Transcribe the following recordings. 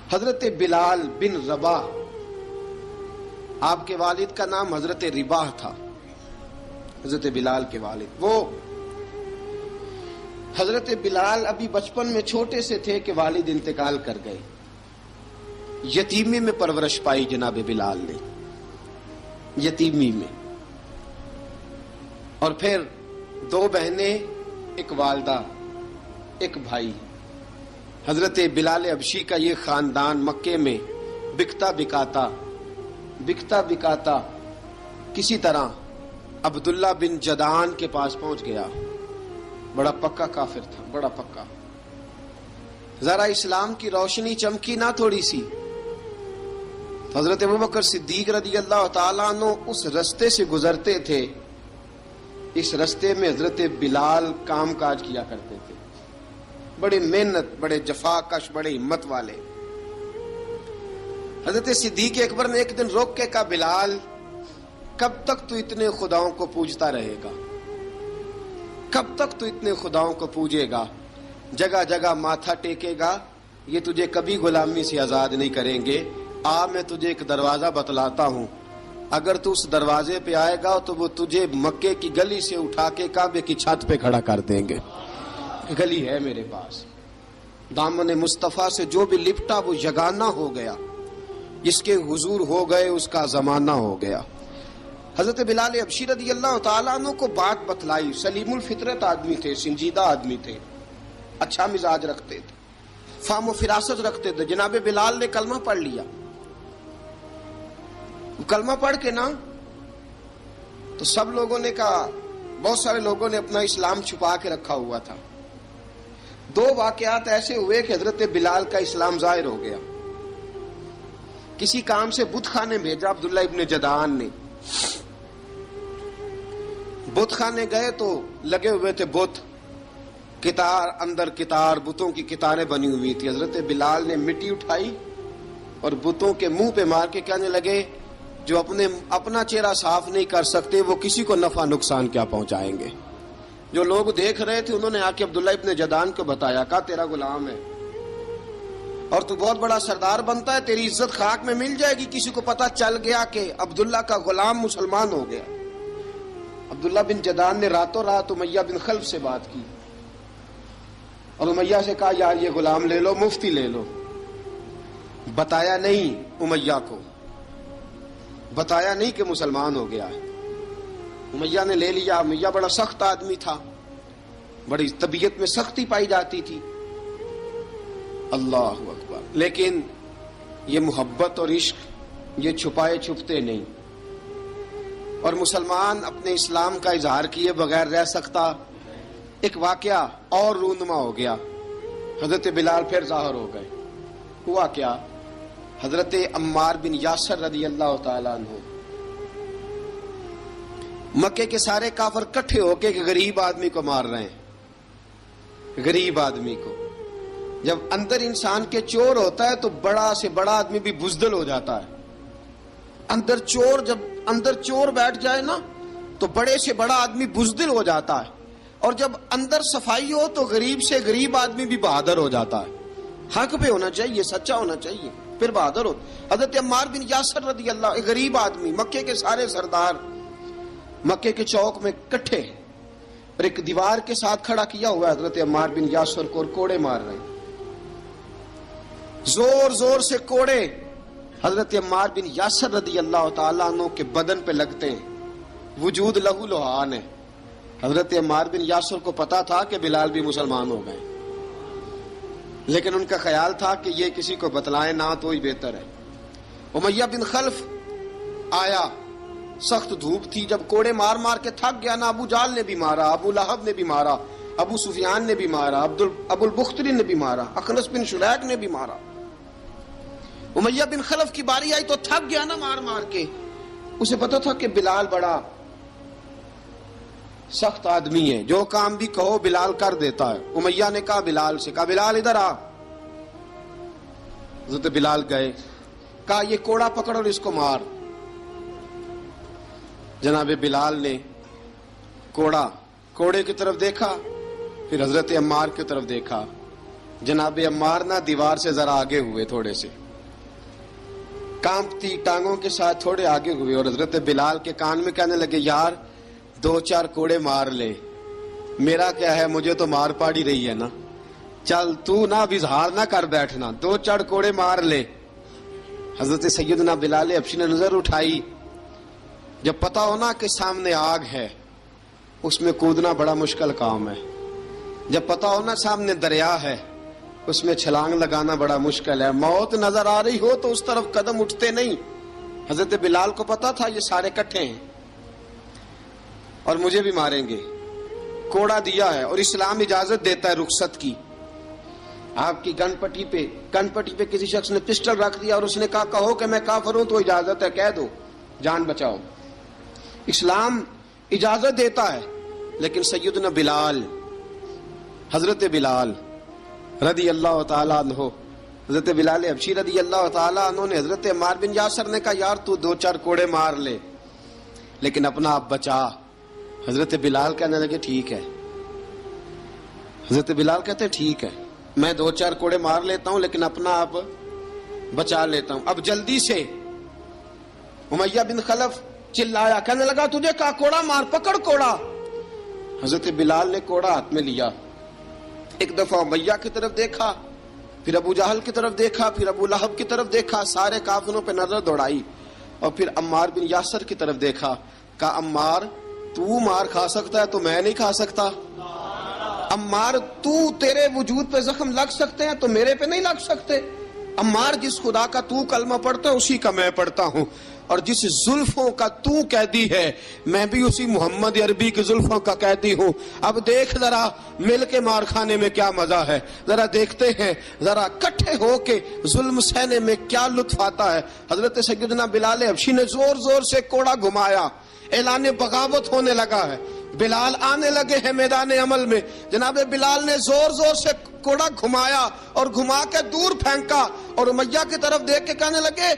حضرت بلال بن رباح، آپ کے والد کا نام حضرت رباح تھا، حضرت بلال کے والد. وہ حضرت بلال ابھی بچپن میں چھوٹے سے تھے کہ والد انتقال کر گئے. یتیمی میں پرورش پائی جناب بلال نے، یتیمی میں. اور پھر 2 بہنیں، ایک والدہ، ایک بھائی. حضرت بلال حبشی کا یہ خاندان مکے میں بکتا بکاتا کسی طرح عبداللہ بن جدعان کے پاس پہنچ گیا. بڑا پکا کافر تھا، بڑا پکا. ذرا اسلام کی روشنی چمکی نہ تھوڑی سی، حضرت ابوبکر صدیق رضی اللہ تعالیٰ عنہ اس رستے سے گزرتے تھے. اس رستے میں حضرت بلال کام کاج کیا کرتے تھے، بڑے محنت، بڑے جفاکش، بڑے ہمت والے. حضرت صدیق اکبر نے ایک دن روک کے کہا، بلال کب تک تو اتنے خداؤں کو پوجتا رہے گا؟ کب تک تو اتنے خداؤں کو پوجے گا، جگہ جگہ ماتھا ٹیکے گا؟ یہ تجھے کبھی غلامی سے آزاد نہیں کریں گے. میں تجھے ایک دروازہ بتلاتا ہوں، اگر تو اس دروازے پہ آئے گا تو وہ تجھے مکے کی گلی سے اٹھا کے کعبے کی چھت پہ کھڑا کر دیں گے. گلی ہے میرے پاس. دامن مصطفیٰ سے جو بھی لپٹا وہ یگانہ ہو گیا، جس کے حضور ہو گئے اس کا زمانہ ہو گیا. حضرت بلال حبشی رضی اللہ تعالیٰ عنہ کو بات بتلائی. سلیم الفطرت آدمی تھے، سنجیدہ آدمی تھے، اچھا مزاج رکھتے تھے، فہم و فراست رکھتے تھے. جناب بلال نے کلمہ پڑھ لیا. کلمہ پڑھ کے نا تو سب لوگوں نے کہا، بہت سارے لوگوں نے اپنا اسلام چھپا کے رکھا ہوا تھا. 2 واقعات ایسے ہوئے کہ حضرت بلال کا اسلام ظاہر ہو گیا. کسی کام سے بت خانے بھیجا عبداللہ ابن جدعان نے. بت خانے گئے تو لگے ہوئے تھے بت، کتار اندر کتار، بتوں کی کتاریں بنی ہوئی تھی. حضرت بلال نے مٹی اٹھائی اور بتوں کے منہ پہ مار کے کہنے لگے، جو اپنا چہرہ صاف نہیں کر سکتے وہ کسی کو نفع نقصان کیا پہنچائیں گے. جو لوگ دیکھ رہے تھے انہوں نے آ کے عبداللہ ابن جدعان کو بتایا، کہا تیرا غلام ہے اور تو بہت بڑا سردار بنتا ہے، تیری عزت خاک میں مل جائے گی کسی کو پتا چل گیا کہ عبداللہ کا غلام مسلمان ہو گیا. عبداللہ بن جدعان نے راتوں رات امیہ بن خلف سے بات کی اور امیہ سے کہا، یار یہ غلام لے لو، مفتی لے لو. بتایا نہیں امیہ کو، بتایا نہیں کہ مسلمان ہو گیا ہے. امیہ نے لے لیا. امیہ بڑا سخت آدمی تھا، بڑی طبیعت میں سختی پائی جاتی تھی. اللہ اکبر. لیکن یہ محبت اور عشق یہ چھپائے چھپتے نہیں، اور مسلمان اپنے اسلام کا اظہار کیے بغیر رہ سکتا. ایک واقعہ اور رونما ہو گیا. حضرت بلال پھر ظاہر ہو گئے. ہوا کیا؟ حضرت عمار بن یاسر رضی اللہ تعالیٰ عنہ، مکے کے سارے کافر کٹھے ہو کے ایک غریب آدمی کو مار رہے ہیں. غریب آدمی کو جب اندر انسان کے چور ہوتا ہے تو بڑا سے بڑا آدمی بھی بزدل ہو جاتا ہے. جب اندر چور بیٹھ جائے نا تو بڑے سے بڑا آدمی بزدل ہو جاتا ہے، اور جب اندر صفائی ہو تو غریب سے غریب آدمی بھی بہادر ہو جاتا ہے. حق پہ ہونا چاہیے، سچا ہونا چاہیے، پھر بہادر ہو. حضرت عمار بن یاسر رضی اللہ، ایک غریب آدمی، مکے کے سارے سردار مکے کے چوک میں کٹھے اور ایک دیوار کے ساتھ کھڑا کیا ہوا ہے حضرت عمار بن یاسر کو، اور کوڑے مار رہے ہیں. زور زور سے کوڑے حضرت عمار بن یاسر رضی اللہ تعالیٰ عنہ کے بدن پہ لگتے ہیں. وجود لہو لہان ہے. حضرت عمار بن یاسر کو پتا تھا کہ بلال بھی مسلمان ہو گئے، لیکن ان کا خیال تھا کہ یہ کسی کو بتلائے نہ تو ہی بہتر ہے. امیہ بن خلف آیا، سخت دھوپ تھی. جب کوڑے مار مار کے تھک گیا نا، ابو جال نے بھی مارا، ابو لہب نے بھی مارا، ابو سفیان نے بھی مارا، ابو البختری نے بھی مارا، اخنس بن شلیک نے بھی مارا. امیہ بن خلف کی باری آئی تو تھک گیا نا مار مار کے. اسے پتا تھا کہ بلال بڑا سخت آدمی ہے، جو کام بھی کہو بلال کر دیتا ہے. امیہ نے کہا بلال سے، کہا بلال ادھر آ. حضرت بلال گئے، کہا یہ کوڑا پکڑ اور اس کو مار. جناب بلال نے کوڑے کی طرف دیکھا، پھر حضرت عمار کی طرف دیکھا. جناب عمار نہ دیوار سے ذرا آگے ہوئے، تھوڑے سے کانپتی ٹانگوں کے ساتھ تھوڑے آگے ہوئے، اور حضرت بلال کے کان میں کہنے لگے یار 2-4 کوڑے مار لے، میرا کیا ہے، مجھے تو مار پاڑی رہی ہے نا، چل تو نہ اب اظہار نہ کر بیٹھنا، 2-4 کوڑے مار لے۔ حضرت سیدنا بلال حبشی نے نظر اٹھائی، جب پتا ہونا کہ سامنے آگ ہے اس میں کودنا بڑا مشکل کام ہے، جب پتا ہونا سامنے دریا ہے اس میں چھلانگ لگانا بڑا مشکل ہے، موت نظر آ رہی ہو تو اس طرف قدم اٹھتے نہیں۔ حضرت بلال کو پتا تھا یہ سارے کٹھے ہیں اور مجھے بھی ماریں گے، کوڑا دیا ہے، اور اسلام اجازت دیتا ہے رخصت کی۔ آپ کی گن پٹی پہ کسی شخص نے پسٹل رکھ دیا اور اس نے کہا کہو کہ میں کافر ہوں تو اجازت ہے، کہہ دو، جان بچاؤ، اسلام اجازت دیتا ہے۔ لیکن سیدنا بلال، حضرت بلال رضی اللہ تعالیٰ عنہ، حضرت بلال حبشی رضی اللہ تعالیٰ عنہ نے حضرت عمار بن یاسر نے کہا یار تو 2-4 کوڑے مار لے لیکن اپنا آپ بچا۔ حضرت بلال کہنے لگے ٹھیک ہے، حضرت بلال کہتے ہیں ٹھیک ہے، میں 2-4 کوڑے مار لیتا ہوں لیکن اپنا آپ بچا لیتا ہوں۔ اب جلدی سے امیہ بن خلف چلایا، کہنے لگا تجھے کہا کوڑا مار، پکڑ کوڑا۔ حضرت بلال نے کوڑا ہاتھ میں لیا، ایک دفعہ امیہ کی طرف دیکھا، پھر ابو جہل کی طرف دیکھا، پھر ابو لہب کی طرف دیکھا، سارے کافروں پہ نظر دوڑائی، اور پھر عمار بن یاسر کی طرف دیکھا، کہا عمار تو مار کھا سکتا ہے تو میں نہیں کھا سکتا، عمار تو تیرے وجود پہ زخم لگ سکتے ہیں تو میرے پہ نہیں لگ سکتے، عمار جس خدا کا تو کلمہ پڑھتا ہے اسی کا میں پڑھتا ہوں، اور جس زلفوں کا تو قیدی ہے میں بھی اسی محمد عربی کی زلفوں کا قیدی ہوں۔ اب دیکھ ذرا مل کے مار کھانے میں کیا مزہ ہے، ذرا دیکھتے ہیں ذرا کٹھے ہو کے ظلم سہنے میں کیا لطف آتا ہے۔ حضرت سیدنا بلال حبشی نے زور زور سے کوڑا گھمایا، اعلان بغاوت ہونے لگا ہے، بلال آنے لگے ہیں میدان عمل میں۔ جناب بلال نے زور زور سے کوڑا گھمایا اور گھما کے دور پھینکا، اور امیہ کی طرف دیکھ کے کہنے لگے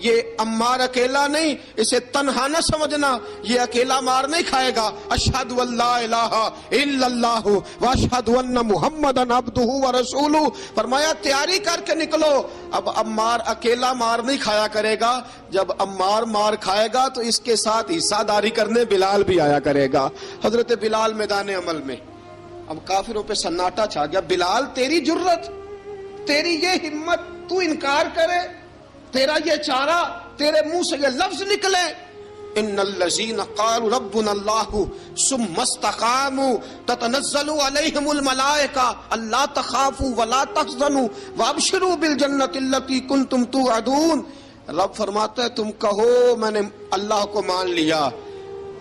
یہ عمار اکیلا نہیں، اسے تنہا نہ سمجھنا، یہ اکیلا مار نہیں کھائے گا۔ اشہد ان لا الہ الا اللہ واشہد ان محمدن عبدہ ورسولہ، فرمایا تیاری کر کے نکلو، اب عمار اکیلا مار نہیں کھایا کرے گا، جب عمار مار کھائے گا تو اس کے ساتھ حصہ داری کرنے بلال بھی آیا کرے گا۔ حضرت بلال میدان عمل میں، اب کافروں پہ سناٹا چھا گیا۔ بلال تیری جرت، تیری یہ ہمت، تو انکار کرے، تیرا یہ چارہ، تیرے منہ سے یہ لفظ نکلے، ان الذین قالوا ربنا اللہ ثم استقاموا تتنزل علیہم الملائکہ الا تخافوا ولا تحزنوا وابشروا بالجنۃ التی کنتم توعدون۔ رب فرماتا ہے تم کہو میں نے اللہ کو مان لیا،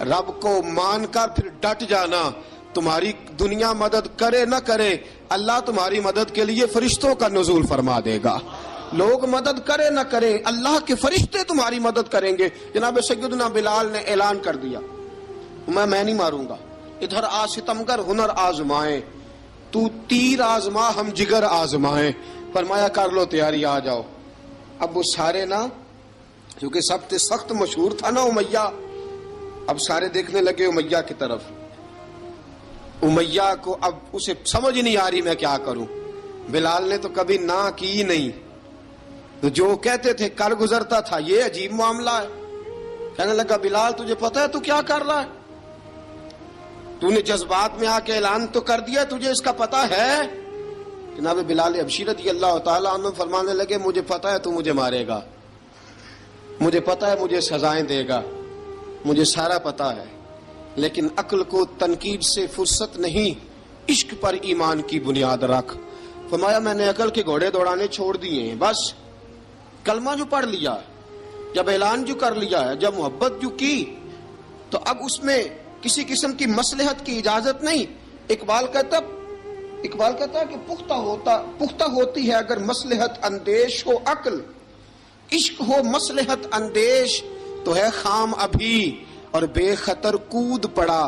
رب کو مان کر پھر ڈٹ جانا، تمہاری دنیا مدد کرے نہ کرے اللہ تمہاری مدد کے لیے فرشتوں کا نزول فرما دے گا، لوگ مدد کرے نہ کرے اللہ کے فرشتے تمہاری مدد کریں گے۔ جناب سیدنا بلال نے اعلان کر دیا میں نہیں ماروں گا، ادھر آ ستمگر ہنر آزمائیں، تو تیر آزما ہم جگر آزمائیں، فرمایا کر لو تیاری آ جاؤ۔ اب وہ سارے نا، کیونکہ سب سے سخت مشہور تھا نا امیہ، اب سارے دیکھنے لگے امیہ کی طرف، امیہ کو اب اسے سمجھ نہیں آ رہی میں کیا کروں۔ بلال نے تو کبھی نہ کی نہیں، تو جو کہتے تھے کر گزرتا تھا، یہ عجیب معاملہ ہے۔ کہنے لگا بلال تجھے پتا ہے تو کیا کر رہا ہے، تو نے جذبات میں آ کے اعلان تو کر دیا، تجھے اس کا پتا ہے؟ جناب بلال حبشی رضی اللہ تعالیٰ عنہ فرمانے لگے مجھے پتا ہے تو مجھے مارے گا، مجھے پتا ہے مجھے سزائیں دے گا، مجھے سارا پتا ہے، لیکن عقل کو تنقید سے فرصت نہیں، عشق پر ایمان کی بنیاد رکھ۔ فرمایا میں نے عقل کے گھوڑے دوڑانے چھوڑ دیے ہیں، بس کلمہ جو پڑھ لیا، جب اعلان جو کر لیا ہے، جب محبت جو کی، تو اب اس میں کسی قسم کی مصلحت کی اجازت نہیں۔ اقبال کہتا ہے کہ پختہ ہوتی ہے اگر مصلحت اندیش ہو عقل، عشق ہو مصلحت اندیش تو ہے خام ابھی، اور بے خطر کود پڑا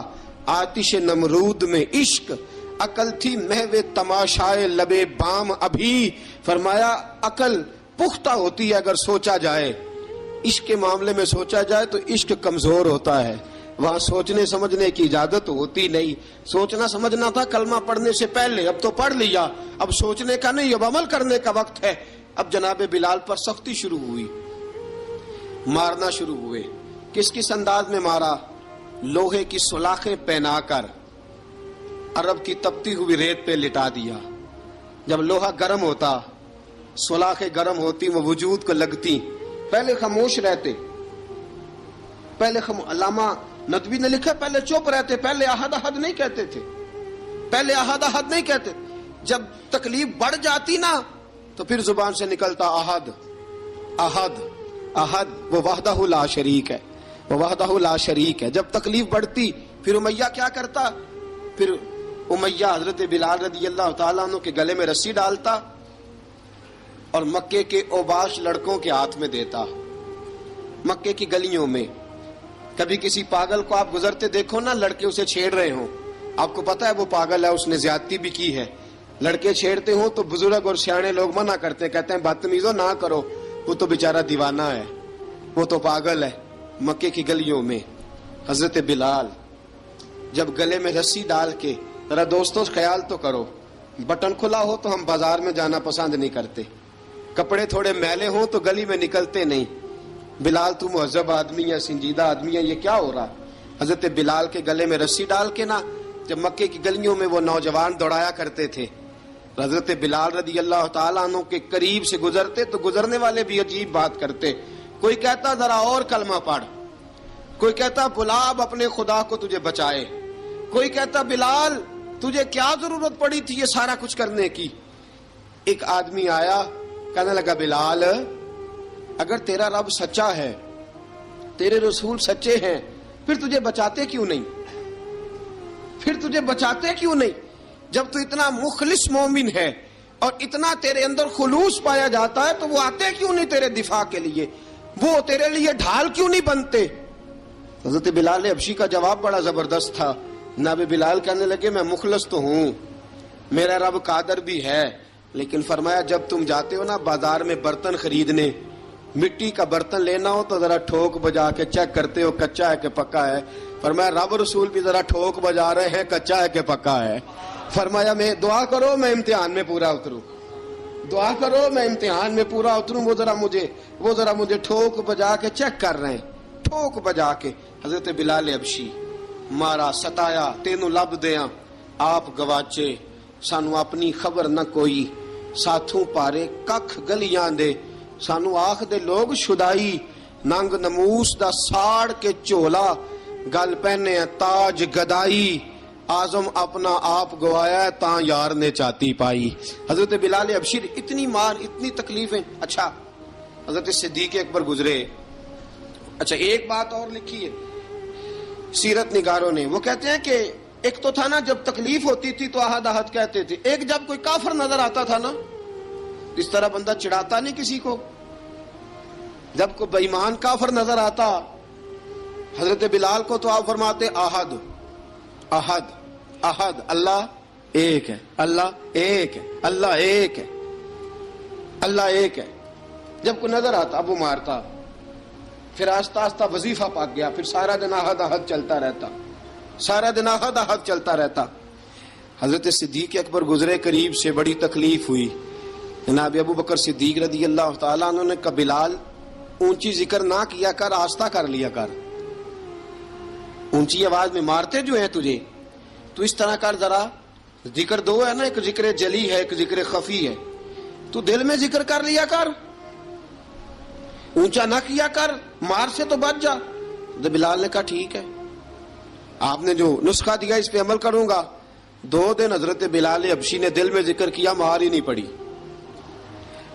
آتش نمرود میں عشق، عقل تھی محو تماشائے لبے بام ابھی۔ فرمایا عقل پختہ ہوتی ہے اگر سوچا جائے، عشق کے معاملے میں سوچا جائے تو عشق کمزور ہوتا ہے، وہاں سوچنے سمجھنے کی اجازت ہوتی نہیں. سوچنا سمجھنا تھا کلمہ پڑھنے سے پہلے، اب تو پڑھ لیا، اب سوچنے کا نہیں، اب عمل کرنے کا وقت ہے. اب جناب بلال پر سختی شروع ہوئی، مارنا شروع ہوئے. کس کس انداز میں مارا؟ لوہے کی سلاخیں پہنا کر عرب کی تپتی ہوئی ریت پہ لٹا دیا. جب لوہا گرم ہوتا، سلاخیں گرم ہوتی، وہ وجود کو لگتی، پہلے خاموش رہتے. پہلے علامہ ندوی نے لکھا پہلے چپ رہتے، پہلے احد احد نہیں کہتے تھے، پہلے احد احد نہیں کہتے. جب تکلیف بڑھ جاتی نا تو پھر زبان سے نکلتا احد احد احد. وہ وحدہ لا شریک ہے، وہ وحدہ لا شریک ہے. جب تکلیف بڑھتی پھر امیہ کیا کرتا؟ پھر امیہ حضرت بلال رضی اللہ تعالیٰ عنہ کے گلے میں رسی ڈالتا اور مکے کے اوباش لڑکوں کے ہاتھ میں دیتا. مکے کی گلیوں میں کبھی کسی پاگل کو آپ گزرتے دیکھو نا، لڑکے اسے چھیڑ رہے ہوں، آپ کو پتا ہے وہ پاگل ہے، اس نے زیادتی بھی کی ہے. لڑکے چھیڑتے ہوں تو بزرگ اور سیانے لوگ منع کرتے ہیں، کہتے ہیں بدتمیزوں نہ کرو، وہ تو بیچارہ دیوانہ ہے، وہ تو پاگل ہے. مکے کی گلیوں میں حضرت بلال جب گلے میں رسی ڈال کے، ذرا دوستوں خیال تو کرو، بٹن کھلا ہو تو ہم بازار میں جانا پسند نہیں کرتے، کپڑے تھوڑے میلے ہوں تو گلی میں نکلتے نہیں. بلال تو مہذب آدمی ہے، سنجیدہ آدمی ہے، یہ کیا ہو رہا؟ حضرت بلال کے گلے میں رسی ڈال کے نا، جب مکے کی گلیوں میں وہ نوجوان دوڑایا کرتے تھے، حضرت بلال رضی اللہ تعالیٰ عنہ کے قریب سے گزرتے تو گزرنے والے بھی عجیب بات کرتے. کوئی کہتا ذرا اور کلمہ پڑھ، کوئی کہتا بلا اب اپنے خدا کو تجھے بچائے، کوئی کہتا بلال تجھے کیا ضرورت پڑی تھی یہ سارا کچھ کرنے کی. ایک آدمی آیا کہنے لگا بلال اگر تیرا رب سچا ہے، تیرے رسول سچے ہیں، پھر تجھے بچاتے کیوں نہیں؟ پھر تجھے بچاتے کیوں نہیں؟ جب تو اتنا مخلص مومن ہے اور اتنا تیرے اندر خلوص پایا جاتا ہے تو وہ آتے کیوں نہیں تیرے دفاع کے لیے؟ وہ تیرے لیے ڈھال کیوں نہیں بنتے؟ حضرت بلال حبشی کا جواب بڑا زبردست تھا. جناب بلال کہنے لگے میں مخلص تو ہوں، میرا رب قادر بھی ہے، لیکن فرمایا جب تم جاتے ہو نا بازار میں برتن خریدنے، مٹی کا برتن لینا ہو تو ذرا ٹھوک بجا کے چیک کرتے ہو کچا ہے کہ پکا ہے. فرمایا رب رسول بھی ذرا ٹھوک بجا رہے ہیں کچا ہے کہ پکا ہے. فرمایا میں دعا کرو میں امتحان میں پورا اتروں، دعا کرو میں امتحان میں پورا اتروں. وہ ذرا مجھے ٹھوک بجا کے چیک کر رہے ہیں، ٹھوک بجا کے. حضرت بلال حبشی مارا ستایا تینوں لب دیاں آپ گواچے، سانو اپنی خبر نہ کوئی، ساتھوں پارے ککھ گلیاں دے، سانو آخ دے لوگ شدائی، ننگ نموس دا ساڑ کے چولا، گل پہنے تاج گدائی، آزم اپنا آپ گوایا ہے تاں یار نے چاتی پائی. حضرت بلال حبشی اتنی مار اتنی تکلیفیں. اچھا حضرت صدیق اکبر گزرے. اچھا ایک بات اور لکھی ہے سیرت نگاروں نے، وہ کہتے ہیں کہ ایک تو تھا نا جب تکلیف ہوتی تھی تو احد احد کہتے تھے، ایک جب کوئی کافر نظر آتا تھا نا، اس طرح بندہ چڑھاتا نہیں کسی کو، جب کوئی بے ایمان کافر نظر آتا حضرت بلال کو تو آپ فرماتے احد احد احد، اللہ ایک ہے، اللہ ایک ہے، اللہ ایک ہے، اللہ ایک ہے. جب کوئی نظر آتا اب وہ مارتا. پھر آہستہ آہستہ وظیفہ پاک گیا، پھر سارا دن احد احد چلتا رہتا، سارا دن احد احد چلتا رہتا. حضرت صدیق اکبر گزرے قریب سے، بڑی تکلیف ہوئی. جناب ابو بکر صدیق رضی اللہ تعالیٰ عنہ نے کہا بلال اونچی ذکر نہ کیا کر، آہستہ کر لیا کر، اونچی آواز میں مارتے جو ہیں تجھے تو اس طرح کر، ذرا ذکر دو ہے نا، ایک ذکر جلی ہے ایک ذکر خفی ہے، تو دل میں ذکر کر لیا کر، اونچا نہ کیا کر، مار سے تو بچ جا. تو بلال نے کہا ٹھیک ہے، آپ نے جو نسخہ دیا اس پہ عمل کروں گا. 2 دن حضرت بلال حبشی نے دل میں ذکر کیا، مار ہی نہیں پڑی،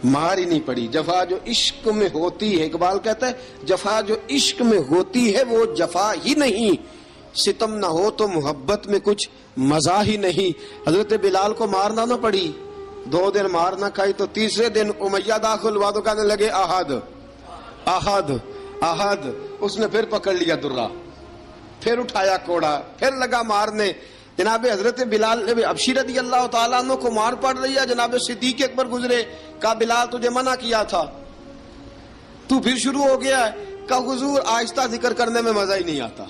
مار ہی نہیں پڑی. جفا جو عشق میں ہوتی ہے، اقبال کہتا ہے جفا جو عشق میں ہوتی ہے وہ جفا ہی نہیں، ستم نہ ہو تو محبت میں کچھ مزہ ہی نہیں. حضرت بلال کو مارنا نہ پڑی، 2 دن مار نہ کھائی تو تیسرے دن امیہ داخل ہوا تو کہنے لگے احد احد احد. اس نے پھر پکڑ لیا درہ، پھر اٹھایا کوڑا، پھر لگا مارنے. جناب حضرت بلال حبشی رضی اللہ تعالیٰ عنہ کو مار پڑ رہی ہے. جناب صدیق اکبر گزرے، کہا بلال تجھے منع کیا تھا، تو پھر شروع ہو گیا ہے. کہا حضور آہستہ ذکر کرنے میں مزہ ہی نہیں آتا،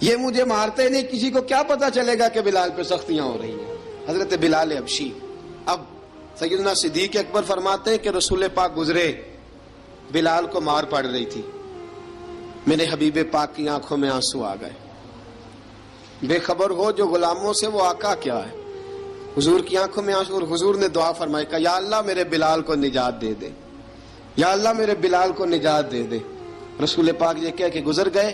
یہ مجھے مارتے نہیں، کسی کو کیا پتا چلے گا کہ بلال پہ سختیاں ہو رہی ہیں. حضرت بلال حبشی. اب سیدنا صدیق اکبر فرماتے ہیں کہ رسول پاک گزرے، بلال کو مار پڑ رہی تھی، میرے حبیب پاک کی آنکھوں میں آنسو آ گئے. بے خبر ہو جو غلاموں سے وہ آقا کیا ہے. حضور کی آنکھوں میں آنسو، اور حضور نے دعا فرمائی کہ یا اللہ میرے بلال کو نجات دے دے، یا اللہ میرے بلال کو نجات دے دے. رسول پاک یہ کہہ کے گزر گئے.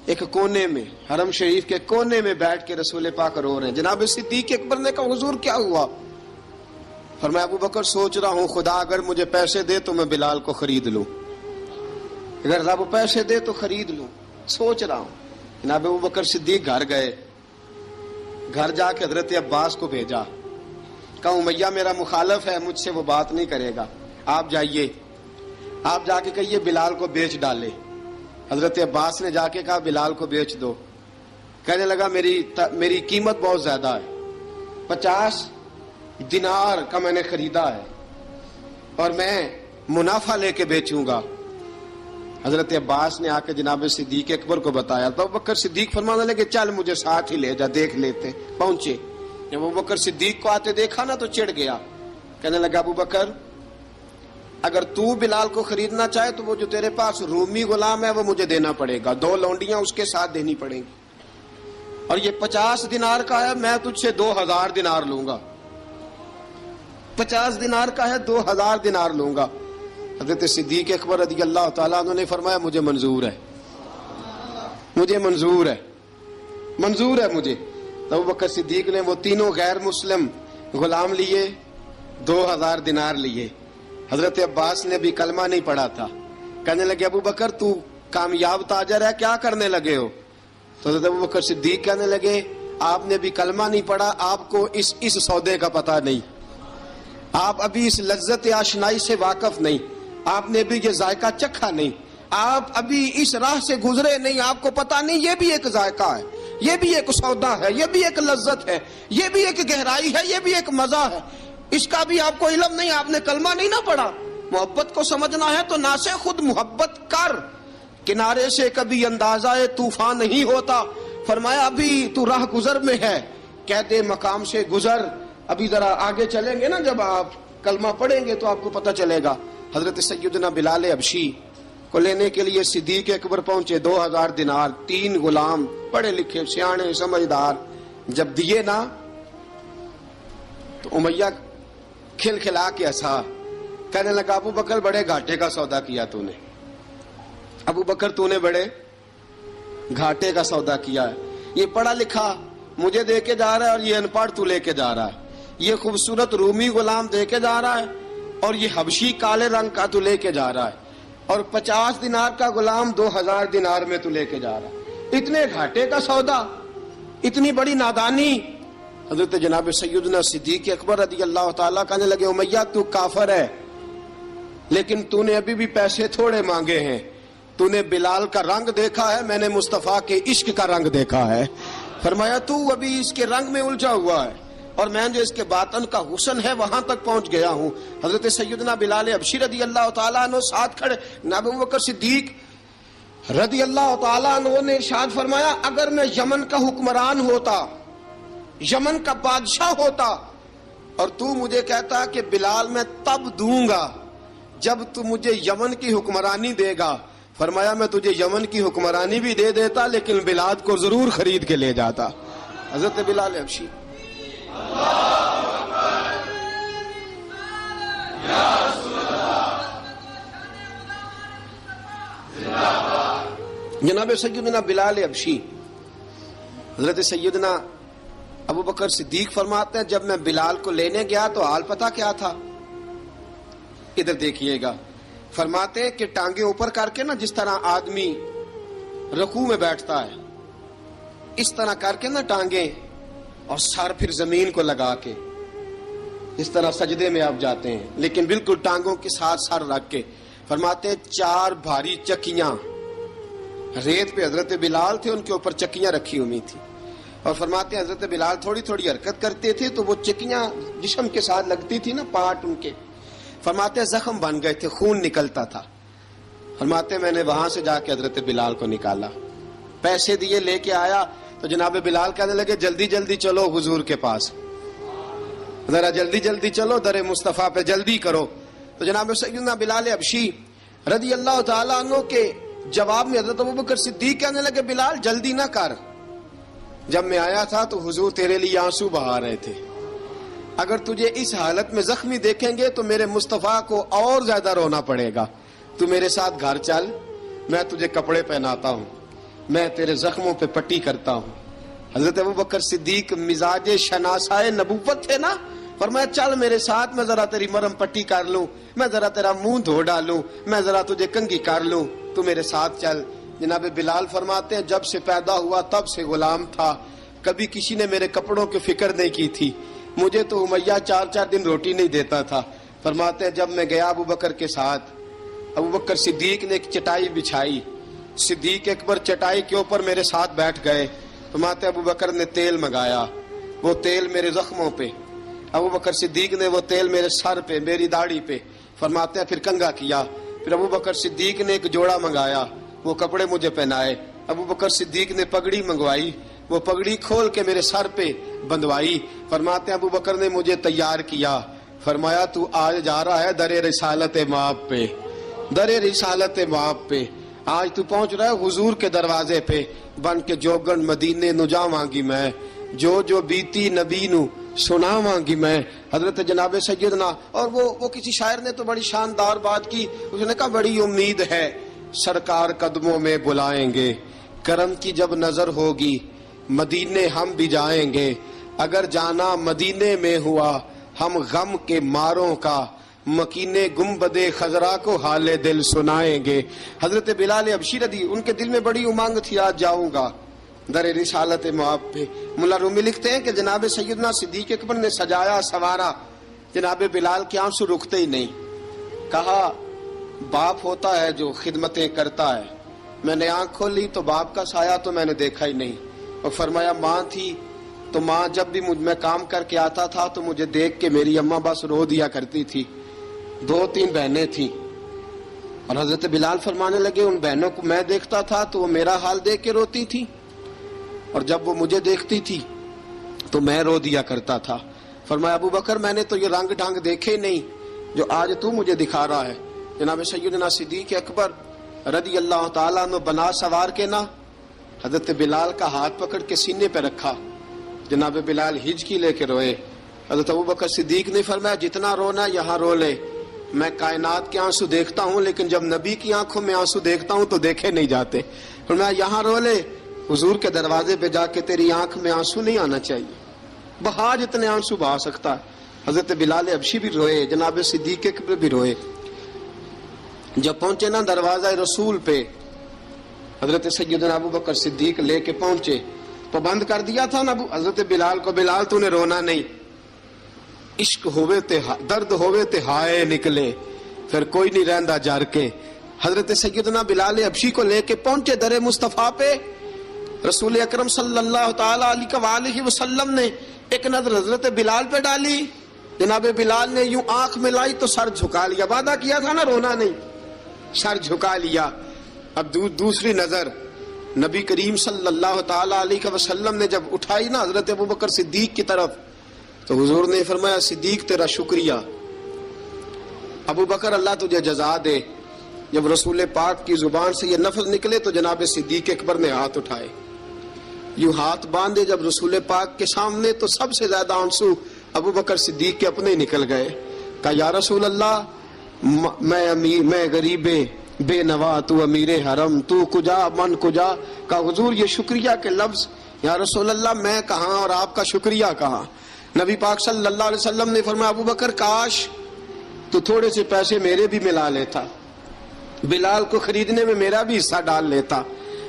ایک کونے میں، حرم شریف کے کونے میں بیٹھ کے رسول پاک رو رہے ہیں. جناب صدیق اکبر نے کہا حضور کیا ہوا؟ فرمایا ابو بکر سوچ رہا ہوں خدا اگر مجھے پیسے دے تو میں بلال کو خرید لوں، اگر رب پیسے دے تو خرید لوں، سوچ رہا ہوں. جناب ابو بکر صدیق گھر گئے، گھر جا کے حضرت عباس کو بھیجا، کہا امیہ میرا مخالف ہے، مجھ سے وہ بات نہیں کرے گا، آپ جائیے، آپ جا کے کہیے بلال کو بیچ ڈالے. حضرت عباس نے جا کے کہا بلال کو بیچ دو. کہنے لگا میری قیمت بہت زیادہ ہے، 50 دینار کا میں نے خریدا ہے اور میں منافع لے کے بیچوں گا. حضرت عباس نے آ کے جناب صدیق اکبر کو بتایا تو ابو بکر صدیق فرمانے لگے چل مجھے ساتھ ہی لے جا، دیکھ لیتے. پہنچے، جب ابو بکر صدیق کو آتے دیکھا نا تو چڑھ گیا. کہنے لگا ابو بکر اگر تو بلال کو خریدنا چاہے تو وہ جو تیرے پاس رومی غلام ہے وہ مجھے دینا پڑے گا، 2 لونڈیاں اس کے ساتھ دینی پڑیں گی، اور یہ 50 دینار کا ہے، میں تجھ سے 2000 دینار لوں گا. 50 دینار کا ہے، 2000 دینار لوں گا. حضرت صدیق اکبر رضی اللہ تعالیٰ عنہ نے فرمایا مجھے منظور ہے، مجھے منظور ہے، منظور ہے مجھے. تو ابو بکر صدیق نے وہ تینوں غیر مسلم غلام لیے، 2000 دینار لیے. حضرت عباس نے بھی کلمہ نہیں پڑھا تھا. کہنے لگے ابو بکر تو کامیاب تاجر ہے، کیا کرنے لگے ہو؟ تو حضرت ابو بکر صدیق کہنے لگے آپ نے بھی کلمہ نہیں پڑھا، آپ کو اس سودے کا پتہ نہیں، آپ ابھی اس لذت آشنائی سے واقف نہیں، آپ نے بھی یہ ذائقہ چکھا نہیں، آپ ابھی اس راہ سے گزرے نہیں، آپ کو پتہ نہیں یہ بھی ایک ذائقہ ہے، یہ بھی ایک سودا ہے، یہ بھی ایک لذت ہے، یہ بھی ایک گہرائی ہے، یہ بھی ایک مزہ ہے، اس کا بھی آپ کو علم نہیں، آپ نے کلمہ نہیں نہ پڑھا. محبت کو سمجھنا ہے تو نہ سے خود محبت کر، کنارے سے کبھی اندازہ طوفان نہیں ہوتا. فرمایا ابھی تو راہ گزر میں ہے، کہہ دے مقام سے گزر. ابھی ذرا آگے چلیں گے نا، جب آپ کلمہ پڑھیں گے تو آپ کو پتہ چلے گا. حضرت سیدنا بلال حبشی کو لینے کے لیے صدیق اکبر پہنچے، 2000 دینار، 3 غلام پڑھے لکھے سیانے سمجھدار. جب دیے نا تو امیہ کھل کھلا کے ہنسا. کہنے لگا ابو بکر بڑے گھاٹے کا سودا کیا تو نے، ابو بکر تو نے بڑے گھاٹے کا سودا کیا ہے. یہ پڑھا لکھا مجھے دے کے جا رہا ہے اور یہ ان پڑھ تو لے کے جا رہا ہے، یہ خوبصورت رومی غلام دے کے جا رہا ہے اور یہ حبشی کالے رنگ کا تو لے کے جا رہا ہے، اور 50 دینار کا غلام 2000 دینار میں تو لے کے جا رہا ہے. اتنے گھاٹے کا سودا، اتنی بڑی نادانی. حضرت جناب سیدنا صدیق اکبر رضی اللہ تعالیٰ کہنے لگے امیہ تو کافر ہے، لیکن تو نے ابھی بھی پیسے تھوڑے مانگے ہیں، تو نے بلال کا رنگ دیکھا ہے، میں نے مصطفیٰ کے عشق کا رنگ دیکھا ہے. فرمایا تو ابھی اس کے رنگ میں الجھا ہوا ہے اور میں جو اس کے باطن کا حسن ہے وہاں تک پہنچ گیا ہوں. حضرت سیدنا بلال حبشی رضی اللہ تعالیٰ عنہ ساتھ کھڑے. ابو بکر صدیق رضی اللہ تعالیٰ عنہ نے ارشاد فرمایا اگر میں یمن کا حکمران ہوتا، یمن کا بادشاہ ہوتا، اور تو مجھے کہتا کہ بلال میں تب دوں گا جب تو مجھے یمن کی حکمرانی دے گا. فرمایا میں تجھے یمن کی حکمرانی بھی دے دیتا لیکن بلال کو ضرور خرید کے لے جاتا. حضرت بلال حبشی. جناب سیدنا بلال حبشی، حضرت سیدنا ابو بکر صدیق فرماتے ہیں جب میں بلال کو لینے گیا تو حال پتہ کیا تھا؟ ادھر دیکھیے گا. فرماتے کہ ٹانگیں اوپر کر کے نا، جس طرح آدمی رکوع میں بیٹھتا ہے اس طرح کر کے نا ٹانگیں، اور سر پھر زمین کو لگا کے اس طرح سجدے میں آپ جاتے ہیں، لیکن بالکل ٹانگوں کے ساتھ سر رکھ کے. فرماتے 4 بھاری چکیاں ریت پہ حضرت بلال تھے، ان کے اوپر چکیاں رکھی ہوئی تھی، اور فرماتے ہیں حضرت بلال تھوڑی تھوڑی حرکت کرتے تھے تو وہ چکیاں جسم کے ساتھ لگتی تھی نا، پارٹ ان کے. فرماتے زخم بن گئے تھے، خون نکلتا تھا. فرماتے میں نے وہاں سے جا کے حضرت بلال کو نکالا، پیسے دیے، لے کے آیا. تو جناب بلال کہنے لگے جلدی جلدی چلو حضور کے پاس، ذرا جلدی جلدی چلو، در مصطفیٰ پہ جلدی کرو۔ تو جناب سیدنا بلال حبشی رضی اللہ تعالیٰ عنہ کے جواب میں حضرت ابوبکر صدیق کہنے لگے بلال جلدی نہ کر، جب میں آیا تھا تو حضور تیرے لیے آنسو بہا رہے تھے، اگر تجھے اس حالت میں زخمی دیکھیں گے تو میرے مصطفیٰ کو اور زیادہ رونا پڑے گا، تو میرے ساتھ گھر چل، میں تجھے کپڑے پہناتا ہوں، میں تیرے زخموں پہ پٹی کرتا ہوں۔ حضرت ابوبکر صدیق مزاج شناسائے نبوت تھے نا، فرمایا چل میرے ساتھ، میں ذرا تیری مرہم پٹی کر لوں، میں ذرا تیرا منہ دھو ڈالوں، میں ذرا تجھے کنگھی کر لوں، تو میرے ساتھ چل۔ جناب بلال فرماتے ہیں جب سے پیدا ہوا تب سے غلام تھا، کبھی کسی نے میرے کپڑوں کی فکر نہیں کی تھی، مجھے تو امیہ 4 دن روٹی نہیں دیتا تھا۔ فرماتے ہیں جب میں گیا ابوبکر کے ساتھ، ابوبکر صدیق نے ایک چٹائی بچھائی، صدیق اکبر چٹائی کے اوپر میرے ساتھ بیٹھ گئے۔ فرماتے ابوبکر نے تیل منگایا، وہ تیل میرے زخموں پہ، ابوبکر صدیق نے وہ تیل میرے سر پہ، میری داڑھی پہ، فرماتے ہیں پھر کنگھا کیا، پھر ابوبکر صدیق نے ایک جوڑا منگایا، وہ کپڑے مجھے پہنائے، ابوبکر صدیق نے پگڑی منگوائی، وہ پگڑی کھول کے میرے سر پہ بندھوائی۔ فرماتے ہیں ابوبکر نے مجھے تیار کیا، فرمایا تو آج جا رہا ہے در رسالت مآب پہ، در رسالت مآب پہ، آج تو پہنچ رہا ہے حضور کے دروازے پہ، بن کے جوگن مدینے نو جاواں گی میں، جو بیتی نبی نو سناواں گی میں۔ حضرت جناب سیدنا، اور وہ کسی شاعر نے تو بڑی شاندار بات کی، اس نے کہا بڑی امید ہے سرکار قدموں میں بلائیں گے، کرم کی جب نظر ہوگی مدینے ہم بھی جائیں گے، اگر جانا مدینے میں ہوا ہم غم کے ماروں کا، مکینے گنبد خضرا کو حال دل سنائیں گے۔ حضرت بلال حبشی رضی ان کے دل میں بڑی امنگ تھی، آج جاؤں گا در رسالت مآب پہ۔ ملا رومی لکھتے ہیں کہ جناب سیدنا صدیق اکبر نے سجایا سوارا، جناب بلال کے آنسو رکتے ہی نہیں، کہا باپ ہوتا ہے جو خدمتیں کرتا ہے، میں نے آنکھ کھولی تو باپ کا سایہ تو میں نے دیکھا ہی نہیں، اور فرمایا ماں تھی تو ماں جب بھی میں کام کر کے آتا تھا تو مجھے دیکھ کے میری اماں بس رو دیا کرتی تھی، 2-3 بہنیں تھیں، اور حضرت بلال فرمانے لگے ان بہنوں کو میں دیکھتا تھا تو وہ میرا حال دیکھ کے روتی تھی، اور جب وہ مجھے دیکھتی تھی تو میں رو دیا کرتا تھا۔ فرمایا ابوبکر میں نے تو یہ رنگ ڈھنگ دیکھے نہیں جو آج تو مجھے دکھا رہا ہے۔ جناب سیدنا صدیق اکبر رضی اللہ تعالیٰ عنہ بنا سوار کے نا حضرت بلال کا ہاتھ پکڑ کے سینے پہ رکھا، جناب بلال ہجکی لے کے روئے۔ حضرت ابوبکر صدیق نے فرمایا جتنا رونا یہاں رو لے، میں کائنات کے آنسو دیکھتا ہوں لیکن جب نبی کی آنکھوں میں آنسو دیکھتا ہوں تو دیکھے نہیں جاتے، فرمایا یہاں رو لے، حضور کے دروازے پہ جا کے تیری آنکھ میں آنسو نہیں آنا چاہیے، بہا جتنے آنسو بہا سکتا ہے۔ حضرت بلال حبشی بھی روئے، جناب صدیق اکبر بھی روئے۔ جب پہنچے نا دروازہ رسول پہ، حضرت سیدنا ابوبکر صدیق لے کے پہنچے تو بند کر دیا تھا نا حضرت بلال کو، بلال تو نے رونا نہیں، عشق ہوئے تے درد ہوئے تے ہائے نکلے، پھر کوئی نہیں رہندا جار کے۔ حضرت سیدنا بلال حبشی کو لے کے پہنچے در مصطفیٰ پہ، رسول اکرم صلی اللہ تعالی علیہ وسلم نے ایک نظر حضرت بلال پہ ڈالی، جناب بلال نے یوں آنکھ ملائی تو سر جھکا لیا، وعدہ کیا تھا نا رونا نہیں، سر جھکا لیا۔ اب دوسری نظر نبی کریم صلی اللہ تعالی علیہ وسلم نے جب اٹھائی نا حضرت ابوبکر صدیق کی طرف تو حضور نے فرمایا صدیق تیرا شکریہ، ابوبکر اللہ تجھے جزا دے۔ جب رسول پاک کی زبان سے یہ لفظ نکلے تو جناب صدیق اکبر نے ہاتھ اٹھائے، یوں ہاتھ باندھے جب رسول پاک کے سامنے تو سب سے زیادہ آنسو ابوبکر صدیق کے اپنے نکل گئے۔ کہا یا رسول اللہ میں غریب بے نوا، تو امیر حرم، تو کجا من کجا۔ کہا حضور یہ شکریہ کے لفظ، یا رسول اللہ میں کہاں اور آپ کا شکریہ کہاں۔ نبی پاک صلی اللہ علیہ وسلم نے فرمایا ابوبکر کاش تو تھوڑے سے پیسے میرے بھی ملا لیتا، بلال کو خریدنے میں میرا بھی حصہ ڈال لیتا،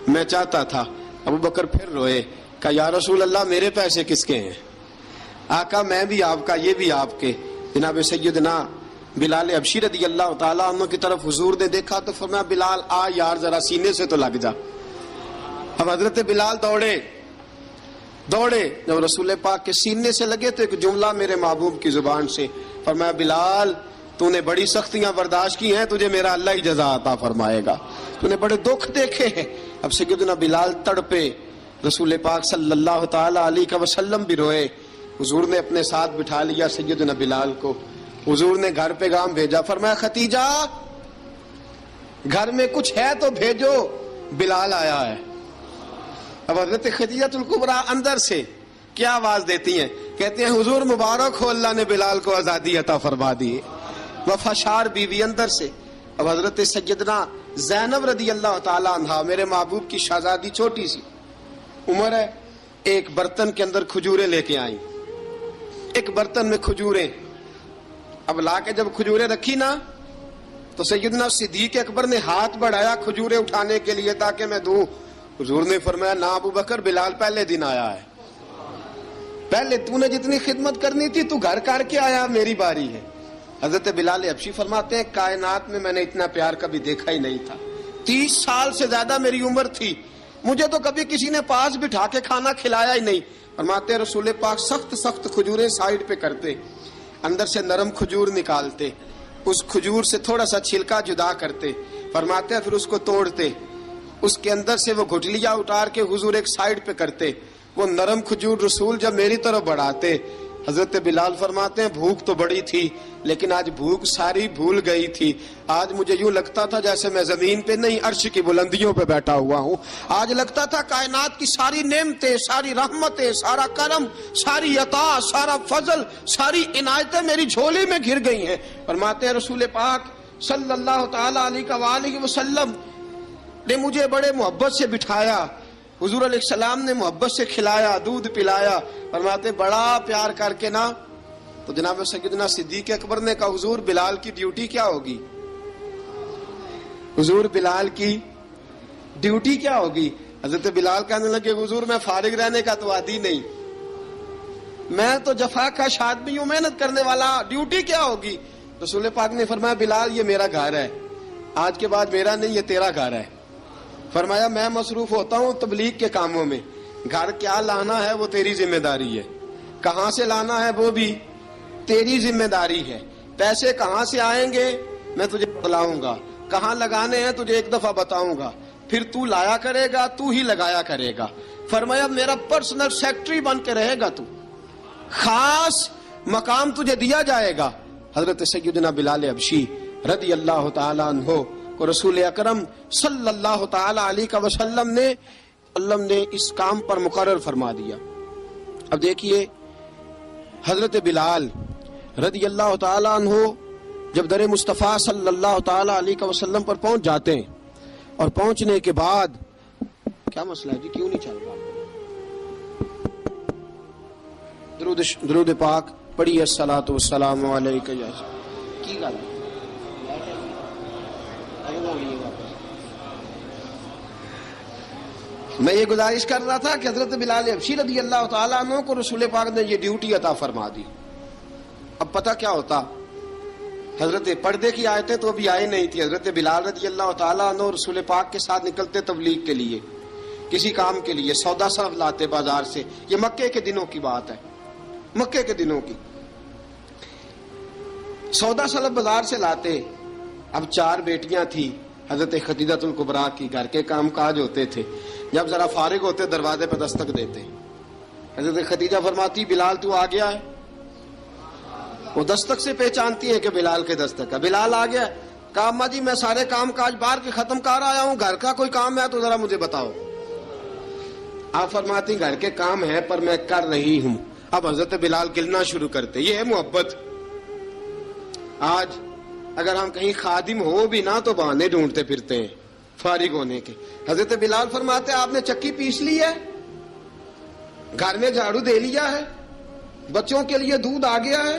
میں چاہتا تھا۔ ابوبکر پھر روئے، کہا یا رسول اللہ میرے پیسے کس کے ہیں؟ آقا میں بھی آپ کا، یہ بھی آپ کے۔ جناب سیدنا بلال حبشی رضی اللہ تعالیٰ عنہ کی طرف حضور نے دیکھا تو فرمایا بلال آ یار ذرا سینے سے تو لگ جا۔ اب حضرت بلال دوڑے، جب رسول پاک کے سینے سے لگے تو ایک جملہ میرے محبوب کی زبان سے، فرمایا بلال تو نے بڑی سختیاں برداشت کی ہیں، تجھے میرا اللہ ہی جزا عطا فرمائے گا، تو نے بڑے دکھ دیکھے ہیں۔ اب سیدنا بلال تڑپے، رسول پاک صلی اللہ تعالی علیہ وسلم بھی روئے. حضور نے اپنے ساتھ بٹھا لیا سیدنا بلال کو. حضور نے گھر پیغام بھیجا, فرمایا ختیجہ گھر میں کچھ ہے تو بھیجو, بلال آیا ہے. اب حضرت خدیجہ الکبریٰ اندر سے کیا آواز دیتی ہیں, کہتے ہیں حضور مبارک ہو, اللہ نے بلال کو آزادی عطا فرما دی. وفاشار بیوی اندر سے. اب حضرت سیدنا زینب رضی اللہ تعالی عنہا, میرے محبوب کی شہزادی, چھوٹی سی عمر ہے, ایک برتن کے اندر کھجوریں لے کے آئیں. ایک برتن میں کھجوریں, اب لا کے جب کھجوریں رکھی نا تو سیدنا صدیق اکبر نے ہاتھ بڑھایا کھجوریں اٹھانے کے لیے تاکہ میں دوں. حضور نے فرمایا نہ ابو بکر, بلال پہلے دن آیا ہے, پہلے تو نے جتنی خدمت کرنی تھی تو گھر کر کے آیا, میری باری ہے. حضرت بلال حبشی فرماتے ہیں کائنات میں میں نے اتنا پیار کبھی دیکھا ہی نہیں تھا. 30 سال سے زیادہ میری عمر تھی, مجھے تو کبھی کسی نے پاس بٹھا کے کھانا کھلایا ہی نہیں. فرماتے رسول پاک سخت سخت کھجوریں سائڈ پہ کرتے, اندر سے نرم کھجور نکالتے, اس کھجور سے تھوڑا سا چھلکا جدا کرتے. فرماتے پھر اس کو توڑتے, اس کے اندر سے وہ گھٹلیاں اتار کے حضور ایک سائڈ پہ کرتے. وہ نرم کھجور رسول جب میری طرف بڑھاتے, حضرت بلال فرماتے ہیں بھوک تو بڑی تھی لیکن آج بھوک ساری بھول گئی تھی. آج مجھے یوں لگتا تھا جیسے میں زمین پہ نہیں عرش کی بلندیوں پہ بیٹھا ہوا ہوں. آج لگتا تھا کائنات کی ساری نعمتیں, ساری رحمتیں, سارا کرم, ساری عطا, سارا فضل, ساری عنایتیں میری جھولی میں گر گئی ہیں. فرماتے ہیں رسول پاک صلی اللہ تعالی علیہ وسلم نے مجھے بڑے محبت سے بٹھایا, حضور علیہ السلام نے محبت سے کھلایا, دودھ پلایا. فرماتے بڑا پیار کر کے نا تو جناب سیدنا صدیق اکبر نے کہا حضور بلال کی ڈیوٹی کیا ہوگی, حضور بلال کی ڈیوٹی کیا ہوگی. حضرت بلال کہنے لگے حضور میں فارغ رہنے کا تو عادی نہیں, میں تو جفا کش آدمی ہوں, محنت کرنے والا, ڈیوٹی کیا ہوگی. رسول پاک نے فرمایا بلال یہ میرا گھر ہے, آج کے بعد میرا نہیں یہ تیرا گھر ہے. فرمایا میں مصروف ہوتا ہوں تبلیغ کے کاموں میں, گھر کیا لانا ہے وہ تیری ذمہ داری ہے, کہاں سے لانا ہے وہ بھی تیری ذمہ داری ہے, پیسے کہاں سے آئیں گے میں تجھے بتلاؤں گا, کہاں لگانے ہیں تجھے ایک دفعہ بتاؤں گا, پھر تو لایا کرے گا, تو ہی لگایا کرے گا. فرمایا میرا پرسنل سیکٹری بن کے رہے گا, تو خاص مقام تجھے دیا جائے گا. حضرت سیدنا بلال حبشی رضی اللہ تعالیٰ عنہ کو رسول اکرم صلی اللہ تعالی علیہ وسلم نے اس کام پر مقرر فرما دیا. اب دیکھیے حضرت بلال رضی اللہ تعالی عنہ جب در مصطفیٰ صلی اللہ تعالی علیہ وسلم پر پہنچ جاتے ہیں, اور پہنچنے کے بعد کیا مسئلہ ہے جی, کیوں نہیں چل رہا؟ درود پاک پڑھیے الصلاۃ والسلام علیک. کی گل میں یہ گزارش کر رہا تھا کہ حضرت بلال حبشی رضی اللہ تعالیٰ عنہ کو رسول پاک نے یہ ڈیوٹی عطا فرما دی. اب پتہ کیا ہوتا, حضرت پردے کی آیتیں تو ابھی آئی نہیں تھی. حضرت بلال رضی اللہ تعالیٰ عنہ رسول پاک کے ساتھ نکلتے تبلیغ کے لیے, کسی کام کے لیے, سودا صرف لاتے بازار سے. یہ مکے کے دنوں کی بات ہے, مکے کے دنوں کی. سودا صرف بازار سے لاتے. اب 4 بیٹیاں تھی حضرت خدیجہ الکبریٰ کی, گھر کے کام کاج ہوتے تھے. جب ذرا فارغ ہوتے دروازے پہ دستک دیتے. حضرت خدیجہ فرماتی بلال تو آ گیا ہے. وہ دستک سے پہچانتی ہے کہ بلال کے دستک ہے. بلال آ گیا. کہا اماں جی میں سارے کام کاج باہر کے ختم کر آیا ہوں, گھر کا کوئی کام ہے تو ذرا مجھے بتاؤ. آپ فرماتی گھر کے کام ہے پر میں کر رہی ہوں. اب حضرت بلال گلنا شروع کرتے. یہ ہے محبت. آج اگر ہم کہیں خادم ہو بھی نہ تو بہانے ڈھونڈتے پھرتے ہیں فارغ ہونے کے. حضرت بلال فرماتے آپ نے چکی پیس لی ہے, گھر میں جھاڑو دے لیا ہے, بچوں کے لیے دودھ آ گیا ہے,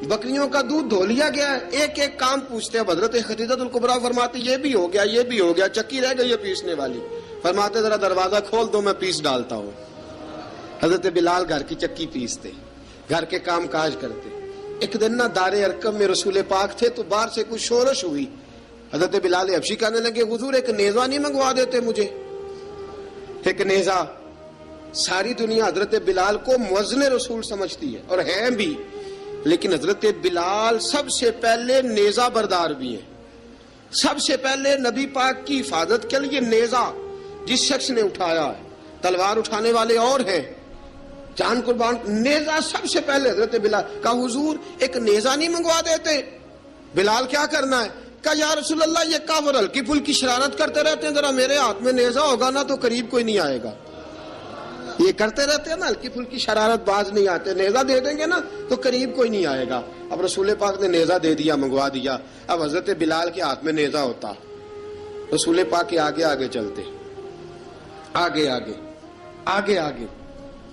بکریوں کا دودھ دھو لیا گیا ہے, ایک ایک کام پوچھتے. اب حضرت خدیجہ الکبریٰ فرماتے یہ بھی ہو گیا, یہ بھی ہو گیا, چکی رہ گئی ہے پیسنے والی. فرماتے ذرا دروازہ کھول دو میں پیس ڈالتا ہوں. حضرت بلال گھر کی چکی پیستے, گھر کے کام کاج کرتے. ایک دن نہ دار ارقم میں رسول پاک تھے تو باہر سے کچھ شورش ہوئی. حضرت بلال حبشی کہنے لگے حضور ایک نیزہ نہیں منگوا دیتے مجھے. ایک نیزہ. ساری دنیا حضرت بلال کو مؤذن رسول سمجھتی ہے اور ہیں بھی, لیکن حضرت بلال سب سے پہلے نیزہ بردار بھی ہیں. سب سے پہلے نبی پاک کی حفاظت کے لیے نیزہ جس شخص نے اٹھایا ہے تلوار اٹھانے والے اور ہیں، جان قربان. نیزہ سب سے پہلے حضرت بلال کا حضور ایک نیزہ نہیں منگوا دیتے؟ بلال کیا کرنا ہے؟ کہا یا رسول اللہ یہ کافر ہلکی پھلکی شرارت کرتے رہتے ہیں، ذرا میرے ہاتھ میں نیزہ ہوگا نا تو قریب کوئی نہیں آئے گا. یہ کرتے رہتے ہیں نا ہلکی پھلکی شرارت، باز نہیں آتے، نیزہ دے دیں گے نا تو قریب کوئی نہیں آئے گا. اب رسول پاک نے نیزہ دے دیا، منگوا دیا. اب حضرت بلال کے ہاتھ میں نیزہ ہوتا، رسول پاک کے آگے آگے چلتے، آگے آگے آگے آگے.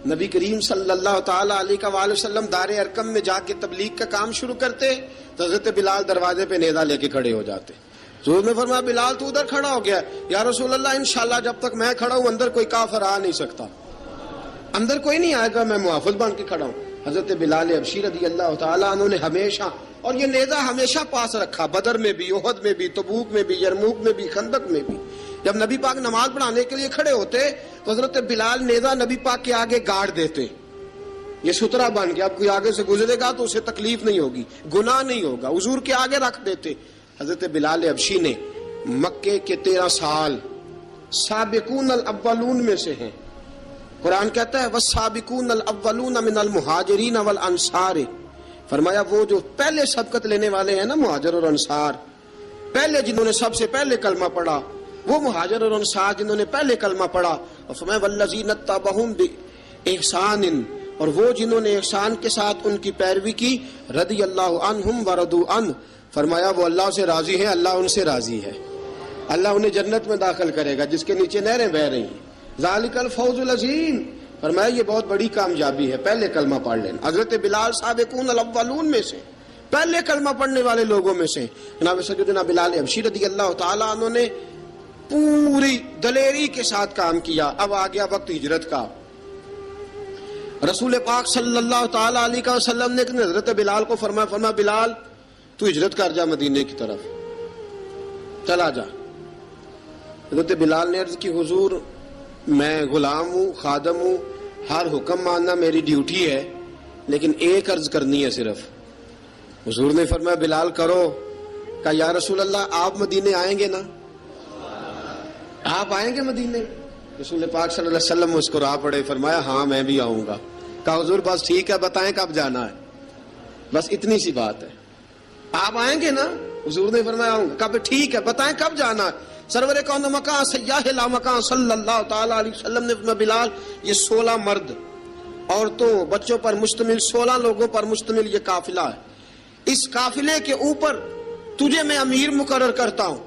نبی کریم صلی اللہ تعالی علیہ وآلہ وسلم دار ارقم میں جا کے تبلیغ کا کام شروع کرتے تو حضرت بلال دروازے پہ نیزہ لے کے کھڑے ہو جاتے. حضور نے فرمایا بلال تو ادھر کھڑا ہو گیا. یا رسول اللہ انشاءاللہ جب تک میں کھڑا ہوں اندر کوئی کافر آ نہیں سکتا، اندر کوئی نہیں آئے گا، میں محافظ بن کے کھڑا ہوں. حضرت بلال حبشی رضی اللہ تعالیٰ عنہ نے ہمیشہ، اور یہ نیزہ ہمیشہ پاس رکھا، بدر میں بھی، احد میں بھی، تبوک میں بھی، یرموک میں بھی، خندق میں بھی. جب نبی پاک نماز پڑھانے کے لیے کھڑے ہوتے تو حضرت بلال نیزہ نبی پاک کے آگے گاڑ دیتے. یہ سترا بن گیا، اب کوئی آگے سے گزرے گا تو اسے تکلیف نہیں ہوگی، گناہ نہیں ہوگا، حضور کے آگے رکھ دیتے. حضرت بلال حبشی نے مکے کے 13 سال سابقون الاولون میں سے ہیں. قرآن کہتا ہے والسابقون الاولون من المہاجرین والانصار، فرمایا وہ جو پہلے سبقت لینے والے ہیں نا مہاجر اور انصار، پہلے جنہوں نے سب سے پہلے کلمہ پڑھا وہ مہاجر اور انصار جنہوں نے پہلے کلمہ پڑھا. اور فرمایا والذین اتبعوہم باحسان، اور وہ جنہوں نے احسان کے ساتھ ان کی پیروی کی، رضی اللہ عنہم ورضوا عنہ، فرمایا وہ اللہ سے راضی ہیں، اللہ ان سے راضی ہے، اللہ انہیں جنت میں داخل کرے گا جس کے نیچے نہریں بہ رہی ہیں. ذالک الفوز العظیم، فرمایا یہ بہت بڑی کامیابی ہے پہلے کلمہ پڑھ لینا. حضرت بلال سابقون الاولون میں سے، پہلے کلمہ پڑھنے والے لوگوں میں سے. جناب سیدنا بلال حبشی رضی اللہ تعالیٰ عنہ نے پوری دلیری کے ساتھ کام کیا. اب آ گیا وقت ہجرت کا. رسول پاک صلی اللہ تعالی علیہ وسلم نے حضرت بلال کو فرمایا بلال تو ہجرت کر جا مدینے کی طرف، چلا جا. حضرت بلال نے عرض کی حضور میں غلام ہوں، خادم ہوں، ہر حکم ماننا میری ڈیوٹی ہے، لیکن ایک عرض کرنی ہے صرف. حضور نے فرمایا بلال کرو. کہا یا رسول اللہ آپ مدینے آئیں گے نا؟ آپ آئیں گے مدینے؟ رسول پاک صلی اللہ علیہ وسلم مسکرا پڑے، فرمایا ہاں میں بھی آؤں گا. کہا حضور بس ٹھیک ہے، بتائیں کب جانا ہے، بس اتنی سی بات ہے. آپ آئیں گے نا؟ حضور نے فرمایا آؤں گا. کہا ٹھیک ہے بتائیں کب جانا ہے. سرور کون مکان سیاح لا مکان صلی اللہ تعالی علیہ وسلم نے فرمایا بلال یہ 16 مرد عورتوں بچوں پر مشتمل، 16 لوگوں پر مشتمل یہ قافلہ ہے. اس قافلے کے اوپر تجھے میں امیر مقرر کرتا ہوں،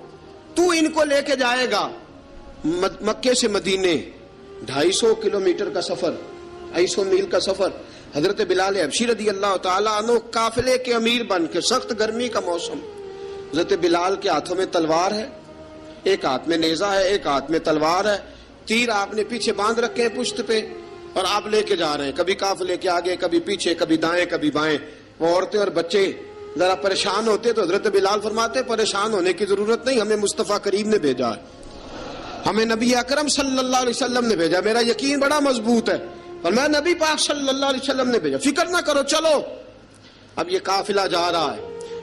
تو ان کو لے کے جائے گا مکے سے مدینے، 250 کلومیٹر کا سفر، 250 میل کا سفر. حضرت بلال حبشی رضی اللہ تعالیٰ عنہ قافلے کے امیر بن کے، سخت گرمی کا موسم، حضرت بلال کے ہاتھوں میں تلوار ہے، ایک ہاتھ میں نیزہ ہے، ایک ہاتھ میں تلوار ہے، تیر آپ نے پیچھے باندھ رکھے ہیں پشت پہ، اور آپ لے کے جا رہے ہیں، کبھی قافلے کے آگے، کبھی پیچھے، کبھی دائیں کبھی بائیں. وہ عورتیں اور بچے ذرا پریشان ہوتے تو حضرت بلال فرماتے پریشان ہونے کی ضرورت نہیں، ہمیں مصطفیٰ کریم نے بھیجا ہے، ہمیں نبی اکرم صلی اللہ علیہ وسلم نے بھیجا، میرا یقین بڑا مضبوط ہے، اور میں نبی پاک صلی اللہ علیہ وسلم نے بھیجا، فکر نہ کرو چلو. اب یہ قافلہ جا رہا ہے.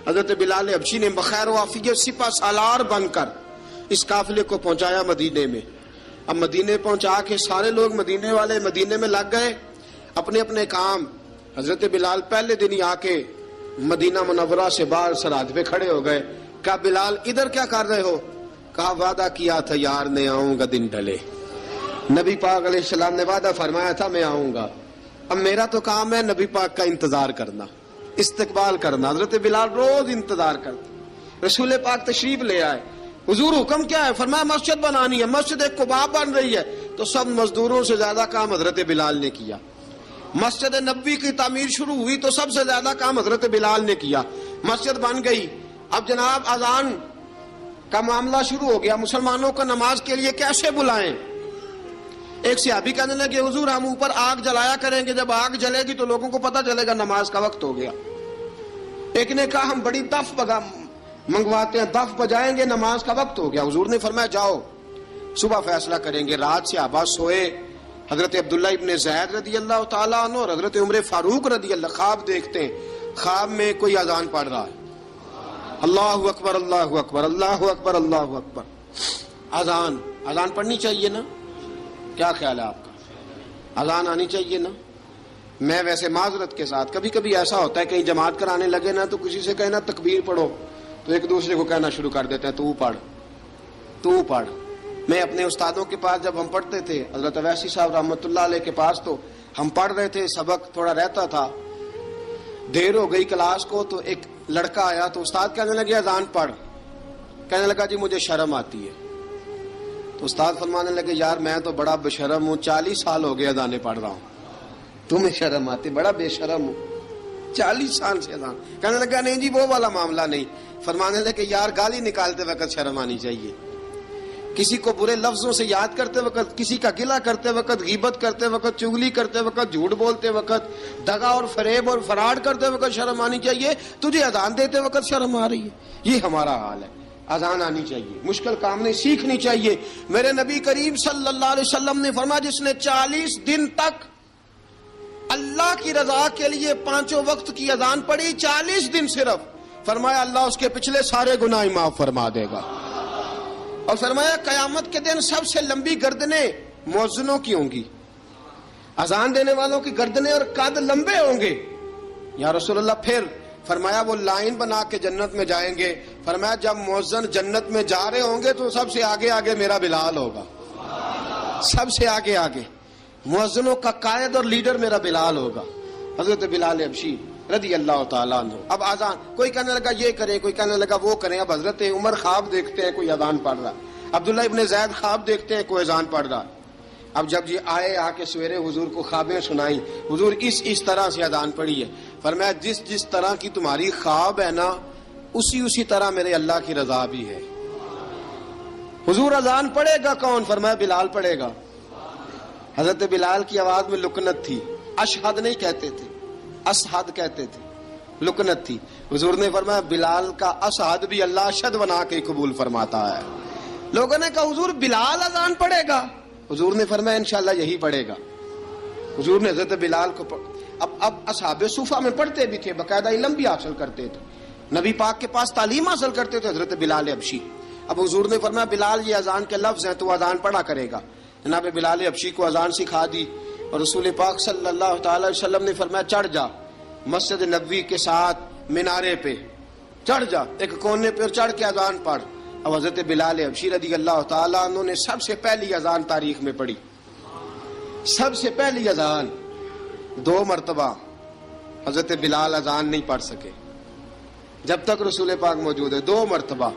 حضرت بلال حبشی نے بخیر و عافیت سپہ سالار بن کر اس قافلے کو پہنچایا مدینے میں. اب مدینے پہنچا کے سارے لوگ مدینے والے مدینے میں لگ گئے اپنے اپنے کام. حضرت بلال پہلے دن ہی آ کے مدینہ منورہ سے باہر سرحد پہ کھڑے ہو گئے. کہا بلال ادھر کیا کر رہے ہو؟ کہا وعدہ کیا تھا یار نے آؤں گا دن ڈھلے، نبی پاک علیہ السلام نے وعدہ فرمایا تھا میں آؤں گا. اب میرا تو کام ہے نبی پاک کا انتظار کرنا، استقبال کرنا. حضرت بلال روز انتظار کرتے. رسول پاک تشریف لے آئے. حضور حکم کیا ہے؟ فرمایا مسجد بنانی ہے. مسجد ایک قباء بن رہی ہے. تو سب مزدوروں سے زیادہ کام حضرت بلال نے کیا. مسجد نبوی کی تعمیر شروع ہوئی تو سب سے زیادہ کام حضرت بلال نے کیا. مسجد بن گئی. اب جناب اذان کا معاملہ شروع ہو گیا. مسلمانوں کو نماز کے لیے کیسے بلائیں؟ ایک صحابی کہنے لگے حضور ہم اوپر آگ جلایا کریں گے، جب آگ جلے گی تو لوگوں کو پتہ چلے گا نماز کا وقت ہو گیا. ایک نے کہا ہم بڑی دف منگواتے ہیں، دف بجائیں گے، نماز کا وقت ہو گیا. حضور نے فرمایا جاؤ صبح فیصلہ کریں گے. رات سے صحابہ سوئے. حضرت عبداللہ ابن زید رضی اللہ تعالیٰ عنہ اور حضرت عمر فاروق رضی اللہ خواب دیکھتے ہیں. خواب میں کوئی اذان پڑھ رہا ہے، اللہ اکبر اللہ اکبر اللہ اکبر اللہ اکبر. اذان پڑھنی چاہیے نا؟ کیا خیال ہے آپ کا؟ اذان آنی چاہیے نا. میں ویسے معذرت کے ساتھ کبھی کبھی ایسا ہوتا ہے کہیں جماعت کرانے لگے نا تو کسی سے کہنا تکبیر پڑھو تو ایک دوسرے کو کہنا شروع کر دیتے ہیں تو پڑھ. میں اپنے استادوں کے پاس جب ہم پڑھتے تھے حضرت اویسی صاحب رحمۃ اللہ علیہ کے پاس تو ہم پڑھ رہے تھے, سبق تھوڑا رہتا تھا, دیر ہو گئی کلاس کو تو ایک لڑکا آیا تو استاد کہنے لگے اذان پڑھ. کہنے لگا جی مجھے شرم آتی ہے. تو استاد فرمانے لگے یار میں تو بڑا بے شرم ہوں, 40 سال ہو گئے اذانیں پڑھ رہا ہوں, تمہیں شرم آتی؟ بڑا بے شرم ہوں, 40 سال سے اذان. کہنے لگا نہیں جی وہ والا معاملہ نہیں. فرمانے لگے یار گالی نکالتے وقت شرم آنی چاہیے, کسی کو برے لفظوں سے یاد کرتے وقت, کسی کا گلہ کرتے وقت, غیبت کرتے وقت, چغلی کرتے وقت, جھوٹ بولتے وقت, دغا اور فریب اور فراڈ کرتے وقت شرم آنی چاہیے. تجھے اذان دیتے وقت شرم آ رہی ہے. یہ ہمارا حال ہے. اذان آنی چاہیے, مشکل کام نہیں, سیکھنی چاہیے. میرے نبی کریم صلی اللہ علیہ وسلم نے فرمایا جس نے 40 دن تک اللہ کی رضا کے لیے 5 وقت کی اذان پڑھی, 40 دن صرف, فرمایا اللہ اس کے پچھلے سارے گناہ معاف فرما دے گا. اور فرمایا قیامت کے دن سب سے لمبی گردنیں مؤذنوں کی ہوں گی, اذان دینے والوں کی گردنیں اور قد لمبے ہوں گے. یا رسول اللہ پھر؟ فرمایا وہ لائن بنا کے جنت میں جائیں گے. فرمایا جب مؤذن جنت میں جا رہے ہوں گے تو سب سے آگے آگے میرا بلال ہوگا, سب سے آگے آگے مؤذنوں کا قائد اور لیڈر میرا بلال ہوگا, حضرت بلال حبشی رضی اللہ تعالیٰ عنہ. اب اذان کوئی کہنے لگا یہ کریں, کوئی کہنے لگا وہ کریں. اب حضرت عمر خواب دیکھتے ہیں کوئی اذان پڑھ رہا, عبداللہ ابن زید خواب دیکھتے ہیں کوئی اذان پڑھ رہا. اب جب یہ آئے آ کے سویرے حضور کو خوابیں سنائیں, حضور اس طرح سے اذان پڑھی ہے. فرمایا جس طرح کی تمہاری خواب ہے نا اسی طرح میرے اللہ کی رضا بھی ہے. حضور اذان پڑھے گا کون؟ فرمایا بلال پڑھے گا. حضرت بلال کی آواز میں لکنت تھی, اشہد نہیں کہتے تھے, اسحد کہتے تھے, لکنت تھی. حضور نے فرمایا بلال کا اسحد بھی اللہ اشہد بنا کے قبول فرماتا ہے. لوگوں نے کہا حضور بلال اذان پڑھے گا؟ حضور نے فرمایا انشاءاللہ یہی پڑھے گا. حضور نے حضرت بلال کو اب اصحاب صوفہ میں پڑھتے بھی تھے, باقاعدہ علم بھی حاصل کرتے تھے, نبی پاک کے پاس تعلیم حاصل کرتے تھے, حضرت بلال حبشی. اب حضور نے فرمایا بلال یہ اذان کے لفظ ہیں تو اذان پڑھا کرے گا. جناب بلال حبشی کو اذان سکھا دی اور رسول پاک صلی اللہ تعالی علیہ وسلم نے فرمایا چڑھ جا مسجد نبوی کے ساتھ مینارے پہ, چڑھ جا ایک کونے پہ اور چڑھ کے اذان پڑھ. اب حضرت بلال حبشی رضی اللہ تعالیٰ عنہ نے سب سے پہلی اذان تاریخ میں پڑھی, سب سے پہلی اذان. 2 مرتبہ حضرت بلال اذان نہیں پڑھ سکے جب تک رسول پاک موجود ہے. 2 مرتبہ,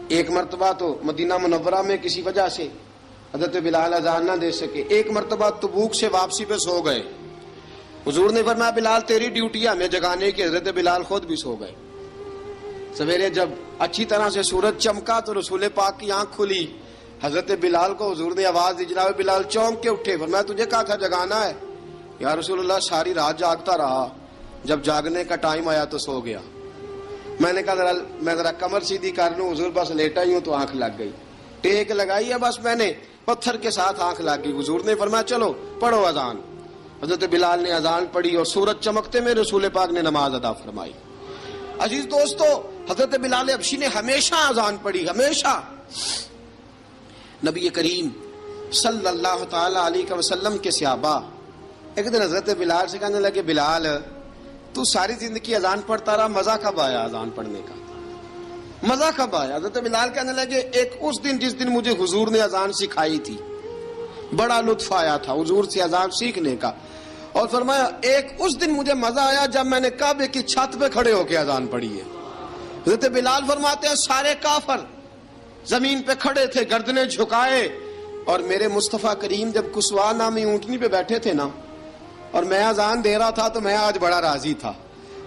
ایک مرتبہ تو مدینہ منورہ میں کسی وجہ سے حضرت بلال اذان نہ دے سکے, ایک مرتبہ تبوک سے واپسی پہ سو گئے. حضور نے فرمایا بلال تیری ڈیوٹی ہے ہمیں جگانے کی. حضرت بلال خود بھی سو گئے. سویرے جب اچھی طرح سے سورج چمکا تو رسول پاک کی آنکھ کھلی. حضرت بلال کو حضور نے آواز دی, جناب بلال چونک کے اٹھے. فرمایا تجھے کہا تھا جگانا ہے. یا رسول اللہ ساری رات جاگتا رہا, جب جاگنے کا ٹائم آیا تو سو گیا. میں نے کہا میں ذرا کمر سیدھی کر لوں. حضور بس لیٹا ہی ہوں تو آنکھ لگ گئی, ٹیک لگائی ہے بس میں نے, پتھر کے ساتھ آنکھ لگ گئی. حضور نے فرمایا چلو پڑھو اذان. حضرت بلال نے اذان پڑھی اور سورج چمکتے میں رسول پاک نے نماز ادا فرمائی. عزیز دوستو حضرت بلال حبشی نے ہمیشہ اذان پڑھی, ہمیشہ. نبی کریم صلی اللہ تعالی علیہ وسلم کے صحابہ ایک دن حضرت بلال سے کہنے لگے بلال تو ساری زندگی اذان پڑھتا رہا, مزہ کب آیا اذان پڑھنے کا, مزہ کب آیا؟ حضرت بلال کہنے لگے ایک اس دن جس دن مجھے حضور نے اذان سکھائی تھی بڑا لطف آیا تھا حضور سے اذان سیکھنے کا. اور فرمایا ایک اس دن مجھے مزہ آیا جب میں نے کعبے کی چھت پہ کھڑے ہو کے اذان پڑھی ہے. حضرت بلال فرماتے ہیں سارے کافر زمین پہ کھڑے تھے گردنیں جھکائے, اور میرے مصطفیٰ کریم جب کسوا نامی اونٹنی پہ بیٹھے تھے نا اور میں اذان دے رہا تھا تو میں آج بڑا راضی تھا.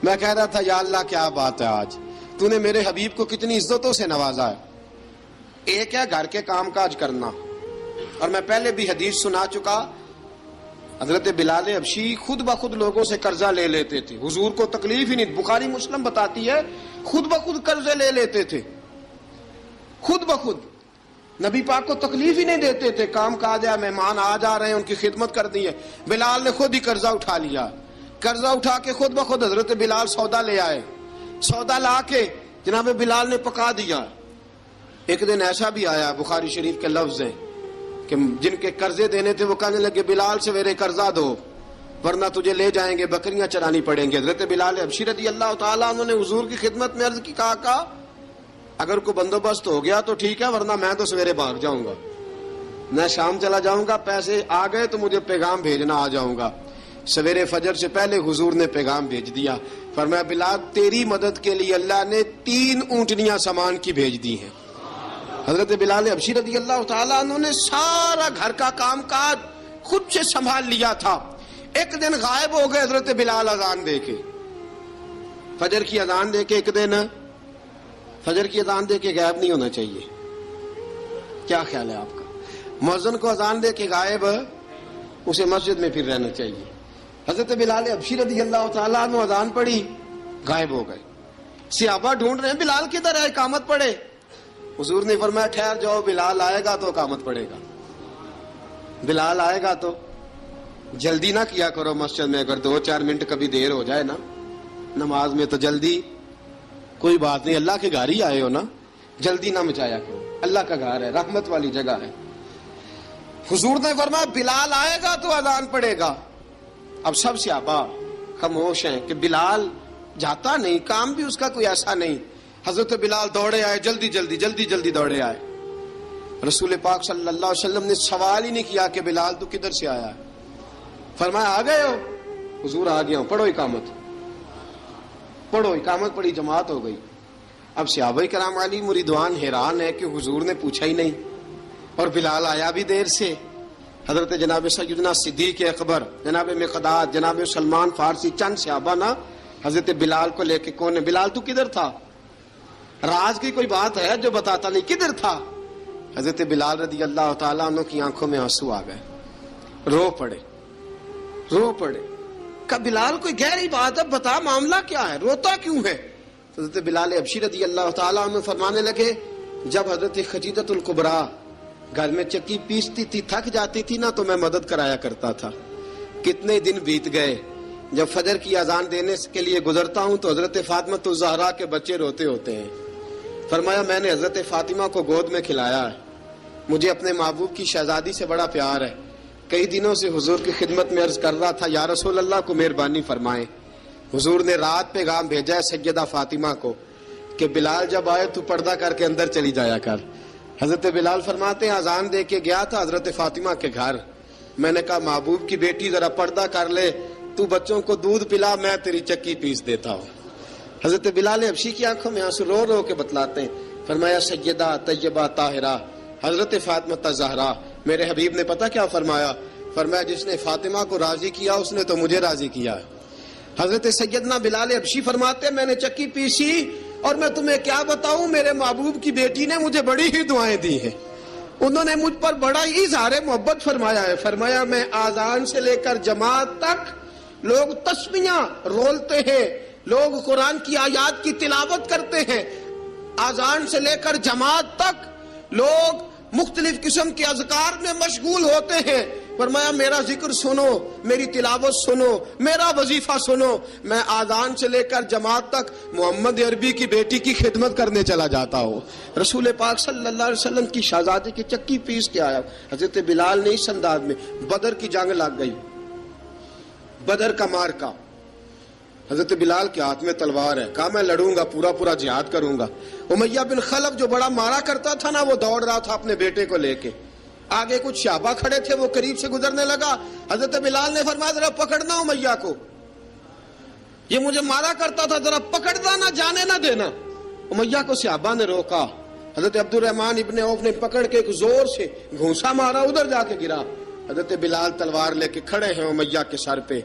میں کہہ رہا تھا یا اللہ کیا بات ہے, آج تو نے میرے حبیب کو کتنی عزتوں سے نوازا ہے. ایک ہے گھر کے کام کاج کرنا, اور میں پہلے بھی حدیث سنا چکا, حضرت بلال حبشی خود بخود لوگوں سے قرضہ لے لیتے تھے, حضور کو تکلیف ہی نہیں. بخاری مسلم بتاتی ہے خود بخود قرضے لے لیتے تھے, خود بخود. نبی پاک کو تکلیف ہی نہیں دیتے تھے, کام کاج ہے, مہمان آ جا رہے ہیں ان کی خدمت کرنی ہے. بلال نے خود ہی قرضہ اٹھا لیا, قرضہ اٹھا کے خود بخود حضرت بلال سودا لے آئے, سودا لا کے جناب بلال نے پکا دیا. ایک دن ایسا بھی آیا بخاری شریف کے لفظ ہیں کہ کہ جن کے قرضے دینے تھے وہ کہنے لگے بلال سویرے قرضہ دو ورنہ تجھے لے جائیں گے، بکریاں چرانی پڑیں گے۔ حضرت بلال حبشی رضی اللہ تعالیٰ انہوں نے حضور کی خدمت میں عرض کی، کہا اگر کوئی بندوبست ہو گیا تو ٹھیک ہے، ورنہ میں تو سویرے بھاگ جاؤں گا، میں شام چلا جاؤں گا، پیسے آ گئے تو مجھے پیغام بھیجنا، آ جاؤں گا۔ سویرے فجر سے پہلے حضور نے پیغام بھیج دیا، فرمایا بلال تیری مدد کے لیے اللہ نے 3 اونٹنیاں سامان کی بھیج دی ہیں۔ حضرت بلال حبشی رضی اللہ تعالیٰ انہوں نے سارا گھر کا کام کاج خود سے سنبھال لیا تھا۔ ایک دن غائب ہو گئے حضرت بلال اذان دے کے، فجر کی اذان دے کے، ایک دن فجر کی اذان دے کے غائب نہیں ہونا چاہیے، کیا خیال ہے آپ کا؟ مؤذن کو اذان دے کے غائب اسے مسجد میں پھر رہنا چاہیے۔ حضرت بلال حبشی رضی اللہ تعالیٰ عنہ اذان پڑھی، غائب ہو گئے، صحابہ ڈھونڈ رہے ہیں بلال کدھر ہے، اقامت پڑھے۔ حضور نے فرمایا ٹھہر جاؤ، بلال آئے گا تو اقامت پڑھے گا، بلال آئے گا تو جلدی نہ کیا کرو مسجد میں، اگر 2-4 منٹ کبھی دیر ہو جائے نا نماز میں تو جلدی کوئی بات نہیں، اللہ کے گھر ہی آئے ہو نا، جلدی نہ مچایا کرو، اللہ کا گھر ہے، رحمت والی جگہ ہے۔ حضور نے فرمایا بلال آئے گا تو اذان پڑے گا۔ اب سب صحابہ خاموش ہیں کہ بلال جاتا نہیں، کام بھی اس کا کوئی ایسا نہیں۔ حضرت بلال دوڑے آئے، جلدی جلدی دوڑے آئے۔ رسول پاک صلی اللہ علیہ وسلم نے سوال ہی نہیں کیا کہ بلال تو کدھر سے آیا ہے، فرمایا آ گئے ہو؟ حضور آ گیا ہوں، پڑھو اقامت، پڑھو اقامت پڑھی، جماعت ہو گئی۔ اب صحابہ کرام علی مریدوان حیران ہے کہ حضور نے پوچھا ہی نہیں اور بلال آیا بھی دیر سے۔ حضرت جناب سیدنا صدیق اکبر، جناب مقداد، جناب سلمان فارسی، چند صحابہ نا حضرت بلال کو لے کے، کون ہے بلال تو کدھر تھا؟ راز کی کوئی بات ہے جو بتاتا نہیں، کدھر تھا؟ حضرت بلال رضی اللہ تعالیٰ عنہ کی آنکھوں میں آنسو آ گئے، رو پڑے۔ کہ بلال کوئی گہری بات ہے، بتا معاملہ کیا ہے، روتا کیوں ہے؟ حضرت بلال حبشی رضی اللہ تعالیٰ عنہ فرمانے لگے جب حضرت خدیجۃ الکبریٰ گھر میں چکی پیستی تھی، تھک جاتی تھی نا تو میں مدد کرایا کرتا تھا۔ کتنے دن بیت گئے، جب فجر کی اذان دینے کے لیے گزرتا ہوں تو حضرت فاطمہ الزہرا کے بچے روتے ہوتے ہیں۔ فرمایا میں نے حضرت فاطمہ کو گود میں کھلایا ہے، مجھے اپنے محبوب کی شہزادی سے بڑا پیار ہے۔ کئی دنوں سے حضور کی خدمت میں عرض کر رہا تھا یا رسول اللہ کو مہربانی فرمائیں۔ حضور نے رات پیغام بھیجا ہے سیدہ فاطمہ کو کہ بلال جب آئے تو پردہ کر کے اندر چلی جایا کر۔ حضرت بلال فرماتے ہیں اذان دے کے گیا تھا حضرت فاطمہ کے گھر، میں نے کہا محبوب کی بیٹی ذرا پردہ کر لے، تو بچوں کو دودھ پلا، میں تیری چکی پیس دیتا ہوں۔ حضرت بلال حبشی کی آنکھوں میں آنسو رو رو کے بتلاتے ہیں، فرمایا سیدہ طیبہ طاہرہ حضرت فاطمہ الزہرا، میرے حبیب نے پتہ کیا فرمایا؟ فرمایا جس نے فاطمہ کو راضی کیا اس نے تو مجھے راضی کیا۔ حضرت سیدنا بلال حبشی فرماتے میں نے چکی پیسی اور میں تمہیں کیا بتاؤں، میرے محبوب کی بیٹی نے مجھے بڑی ہی دعائیں دی ہیں، انہوں نے مجھ پر بڑا ہی اظہار محبت فرمایا ہے۔ فرمایا میں آذان سے لے کر جماعت تک لوگ تسمیاں رولتے ہیں، لوگ قرآن کی آیات کی تلاوت کرتے ہیں، آذان سے لے کر جماعت تک لوگ مختلف قسم کے اذکار میں مشغول ہوتے ہیں۔ فرمایا میرا ذکر سنو، میری تلاوت سنو، میرا وظیفہ سنو، میں آذان سے لے کر جماعت تک محمد عربی کی بیٹی کی خدمت کرنے چلا جاتا ہوں۔ رسول پاک صلی اللہ علیہ وسلم کی شہزادی کی چکی پیس کے آیا۔ حضرت بلال نے اس انداز میں، بدر کی جنگ لگ گئی، بدر کا مارکا، حضرت بلال کے ہاتھ میں تلوار ہے، کہا میں لڑوں گا، پورا جہاد کروں گا۔ امیہ بن خلف جو بڑا مارا کرتا تھا نا، وہ دوڑ رہا تھا اپنے بیٹے کو لے کے، آگے کچھ صحابہ کھڑے تھے، وہ قریب سے گزرنے لگا، حضرت بلال نے فرمایا ذرا پکڑنا امیہ کو، یہ مجھے مارا کرتا تھا، ذرا پکڑنا، نہ جانے نہ دینا۔ امیہ کو صحابہ نے روکا، حضرت عبد الرحمن ابن عوف نے پکڑ کے ایک زور سے گھونسا مارا، ادھر جا کے گرا۔ حضرت بلال تلوار لے کے کھڑے ہیں امیہ کے سر پہ،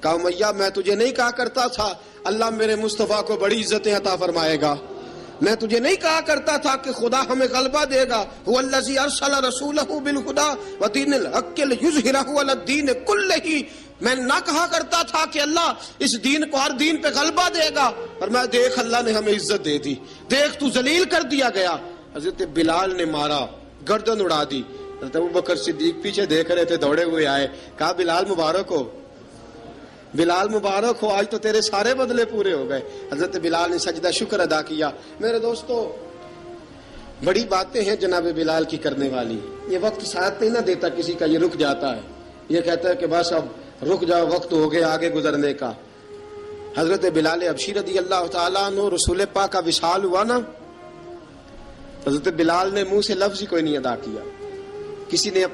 کہا امیہ میں تجھے نہیں کہا کرتا تھا اللہ میرے مصطفیٰ کو بڑی عزتیں عطا فرمائے گا، میں تجھے نہیں کہا کرتا تھا کہ خدا ہمیں غلبہ دے گا، هو الذی ارسل رسولہ بالہدی ودین الحق لیظہرہ علی الدین کلہ، میں نہ کہا کرتا تھا کہ اللہ اس دین کو ہر دین پہ غلبہ دے گا، اور میں دیکھ اللہ نے ہمیں عزت دے دی، دیکھ تو ذلیل کر دیا گیا۔ حضرت بلال نے مارا، گردن اڑا دی۔ حضرت ابوبکر صدیق پیچھے دیکھ رہے تھے، دوڑے ہوئے آئے، کہا بلال مبارک ہو، بلال مبارک ہو، آج تو تیرے سارے بدلے پورے ہو گئے۔ حضرت بلال نے سجدہ شکر ادا کیا۔ میرے دوستو بڑی باتیں ہیں جناب بلال کی کرنے والی. یہ وقت ساتھ نہیں نہ دیتا کسی کا, یہ رک جاتا ہے, یہ کہتا ہے کہ بس اب رک جاؤ, وقت ہو گیا آگے گزرنے کا. حضرت بلال حبشی رضی اللہ تعالیٰ عنہ رسول پاک کا وصال ہوا نا, حضرت بلال نے منہ سے لفظ ہی کوئی نہیں ادا کیا. کسی نے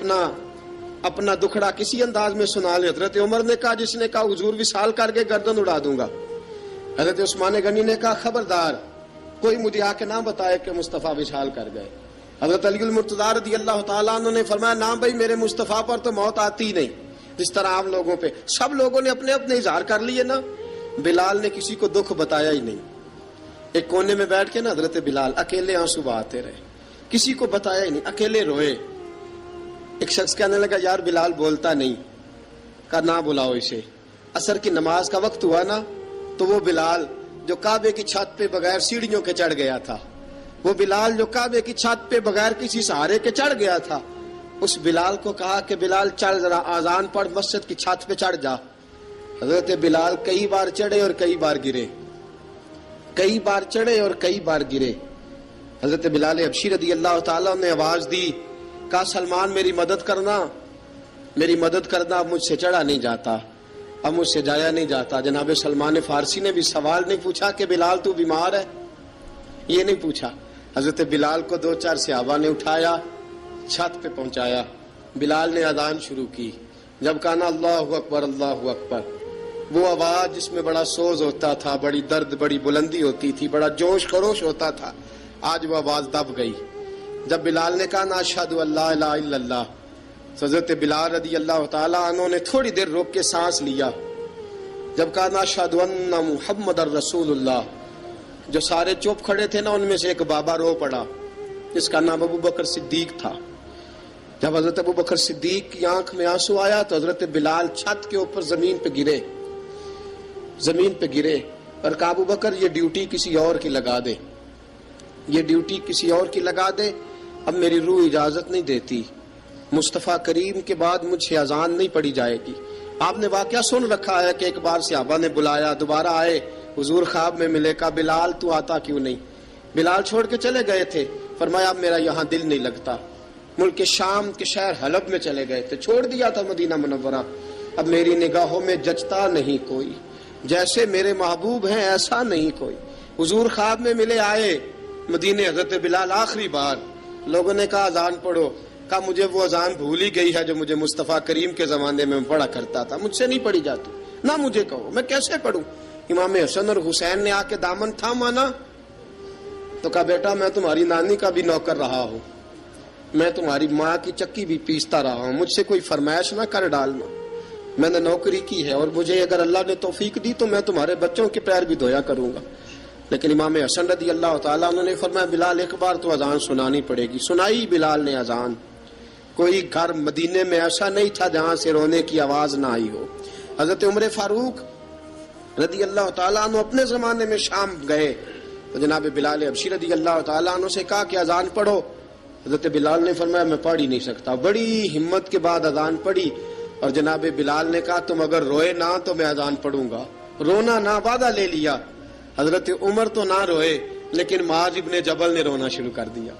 اپنا دکھڑا کسی انداز میں سنا لیا. حضرت عمر نے کہا, جس نے کہا حضور وصال کر کے گردن اڑا دوں گا. حضرت عثمان غنی نے کہا خبردار کوئی مجھے آ کے نہ بتائے کہ مصطفیٰ وصال کر گئے. حضرت علی المرتضیٰ رضی اللہ تعالیٰ عنہ نے فرمایا نہ بھائی میرے مصطفیٰ پر تو موت آتی ہی نہیں, جس طرح عام لوگوں پہ. سب لوگوں نے اپنے اپنے اظہار کر لیے نا, بلال نے کسی کو دکھ بتایا ہی نہیں. ایک کونے میں بیٹھ کے نا حضرت بلال اکیلے آنسو بہاتے رہے, کسی کو بتایا ہی نہیں, اکیلے روئے. ایک شخص کہنے لگا یار بلال بولتا نہیں. کہا نہ بلاؤ اسے. عصر کی نماز کا وقت ہوا نا تو وہ بلال جو کعبے کی چھت پہ بغیر سیڑھیوں کے چڑھ گیا تھا, وہ بلال جو کعبے کی چھت پہ بغیر کسی سہارے کے چڑھ گیا تھا, اس بلال کو کہا کہ بلال چل ذرا آذان پڑھ, مسجد کی چھت پہ چڑھ جا. حضرت بلال کئی بار چڑھے اور کئی بار گرے, کئی بار چڑھے اور کئی بار گرے. حضرت بلال حبشی رضی اللہ تعالیٰ نے آواز دی, کہا سلمان میری مدد کرنا, میری مدد کرنا, اب مجھ سے چڑھا نہیں جاتا, اب مجھ سے جایا نہیں جاتا. جناب سلمان فارسی نے بھی سوال نہیں پوچھا کہ بلال تو بیمار ہے, یہ نہیں پوچھا. حضرت بلال کو 2-4 صحابہ نے اٹھایا, چھت پہ پہنچایا. بلال نے اذان شروع کی. جب کہا نا اللہ اکبر اللہ اکبر, وہ آواز جس میں بڑا سوز ہوتا تھا, بڑی درد, بڑی بلندی ہوتی تھی, بڑا جوش خروش ہوتا تھا, آج وہ آواز دب گئی. جب بلال نے کہا نا اشہد ان لا الہ الا اللہ, حضرت بلال رضی اللہ تعالیٰ عنہ نے تھوڑی دیر روک کے سانس لیا. جب کہا نا اشہد ان محمد الرسول اللہ, جو سارے چپ کھڑے تھے نا ان میں سے ایک بابا رو پڑا, جس کا نام ابو بکر صدیق تھا. جب حضرت ابو بکر صدیق کی آنکھ میں آنسو آیا تو حضرت بلال چھت کے اوپر زمین پہ گرے, زمین پہ گرے اور کہا ابو بکر یہ ڈیوٹی کسی اور کی لگا دے, یہ ڈیوٹی کسی اور کی لگا دے, اب میری روح اجازت نہیں دیتی, مصطفیٰ کریم کے بعد مجھ سے اذان نہیں پڑھی جائے گی. آپ نے واقعہ سن رکھا ہے کہ ایک بار صحابہ نے بلایا, دوبارہ آئے, حضور خواب میں ملے, کہا بلال تو آتا کیوں نہیں. بلال چھوڑ کے چلے گئے تھے, فرمایا اب میرا یہاں دل نہیں لگتا. ملک شام کے شہر حلب میں چلے گئے تھے, چھوڑ دیا تھا مدینہ منورہ, اب میری نگاہوں میں جچتا نہیں کوئی, جیسے میرے محبوب ہیں ایسا نہیں کوئی. حضور خواب میں ملے, آئے مدینے. حضرت بلال آخری بار, لوگوں نے کہا اذان پڑھو, کہا مجھے وہ اذان بھول ہی گئی ہے جو مجھے مصطفیٰ کریم کے زمانے میں پڑھا کرتا تھا, مجھ سے نہیں پڑھی جاتی, نہ مجھے کہو, میں کیسے پڑھوں. امام حسن اور حسین نے آ کے دامن تھاما نا تو کہا بیٹا میں تمہاری نانی کا بھی نوکر رہا ہوں, میں تمہاری ماں کی چکی بھی پیستا رہا ہوں, مجھ سے کوئی فرمائش نہ کر ڈالنا, میں نے نوکری کی ہے, اور مجھے اگر اللہ نے توفیق دی تو میں تمہارے بچوں کے پیر بھی دھویا کروں گا. لیکن امام حسن رضی اللہ تعالیٰ عنہ نے فرمایا بلال ایک بار تو اذان سنانی پڑے گی. سنائی بلال نے اذان. کوئی گھر مدینے میں ایسا نہیں تھا جہاں سے رونے کی آواز نہ آئی ہو. حضرت عمر فاروق رضی اللہ تعالیٰ عنہ اپنے زمانے میں شام گئے تو جناب بلال حبشی رضی اللہ تعالیٰ عنہ سے کہا کہ اذان پڑھو. حضرت بلال نے فرمایا میں پڑھ ہی نہیں سکتا. بڑی ہمت کے بعد اذان پڑھی اور جناب بلال نے کہا تم اگر روئے نہ تو میں اذان پڑھوں گا. رونا نہ, وعدہ لے لیا. حضرت عمر تو نہ روئے لیکن معاذ ابن جبل نے رونا شروع کر دیا.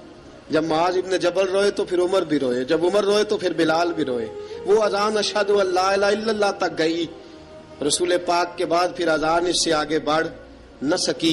جب معاذ ابن جبل روئے تو پھر عمر بھی روئے, جب عمر روئے تو پھر بلال بھی روئے. وہ اذان اشہد ان لا الہ الا اللہ تک گئی. رسول پاک کے بعد پھر اذان اس سے آگے بڑھ نہ سکی.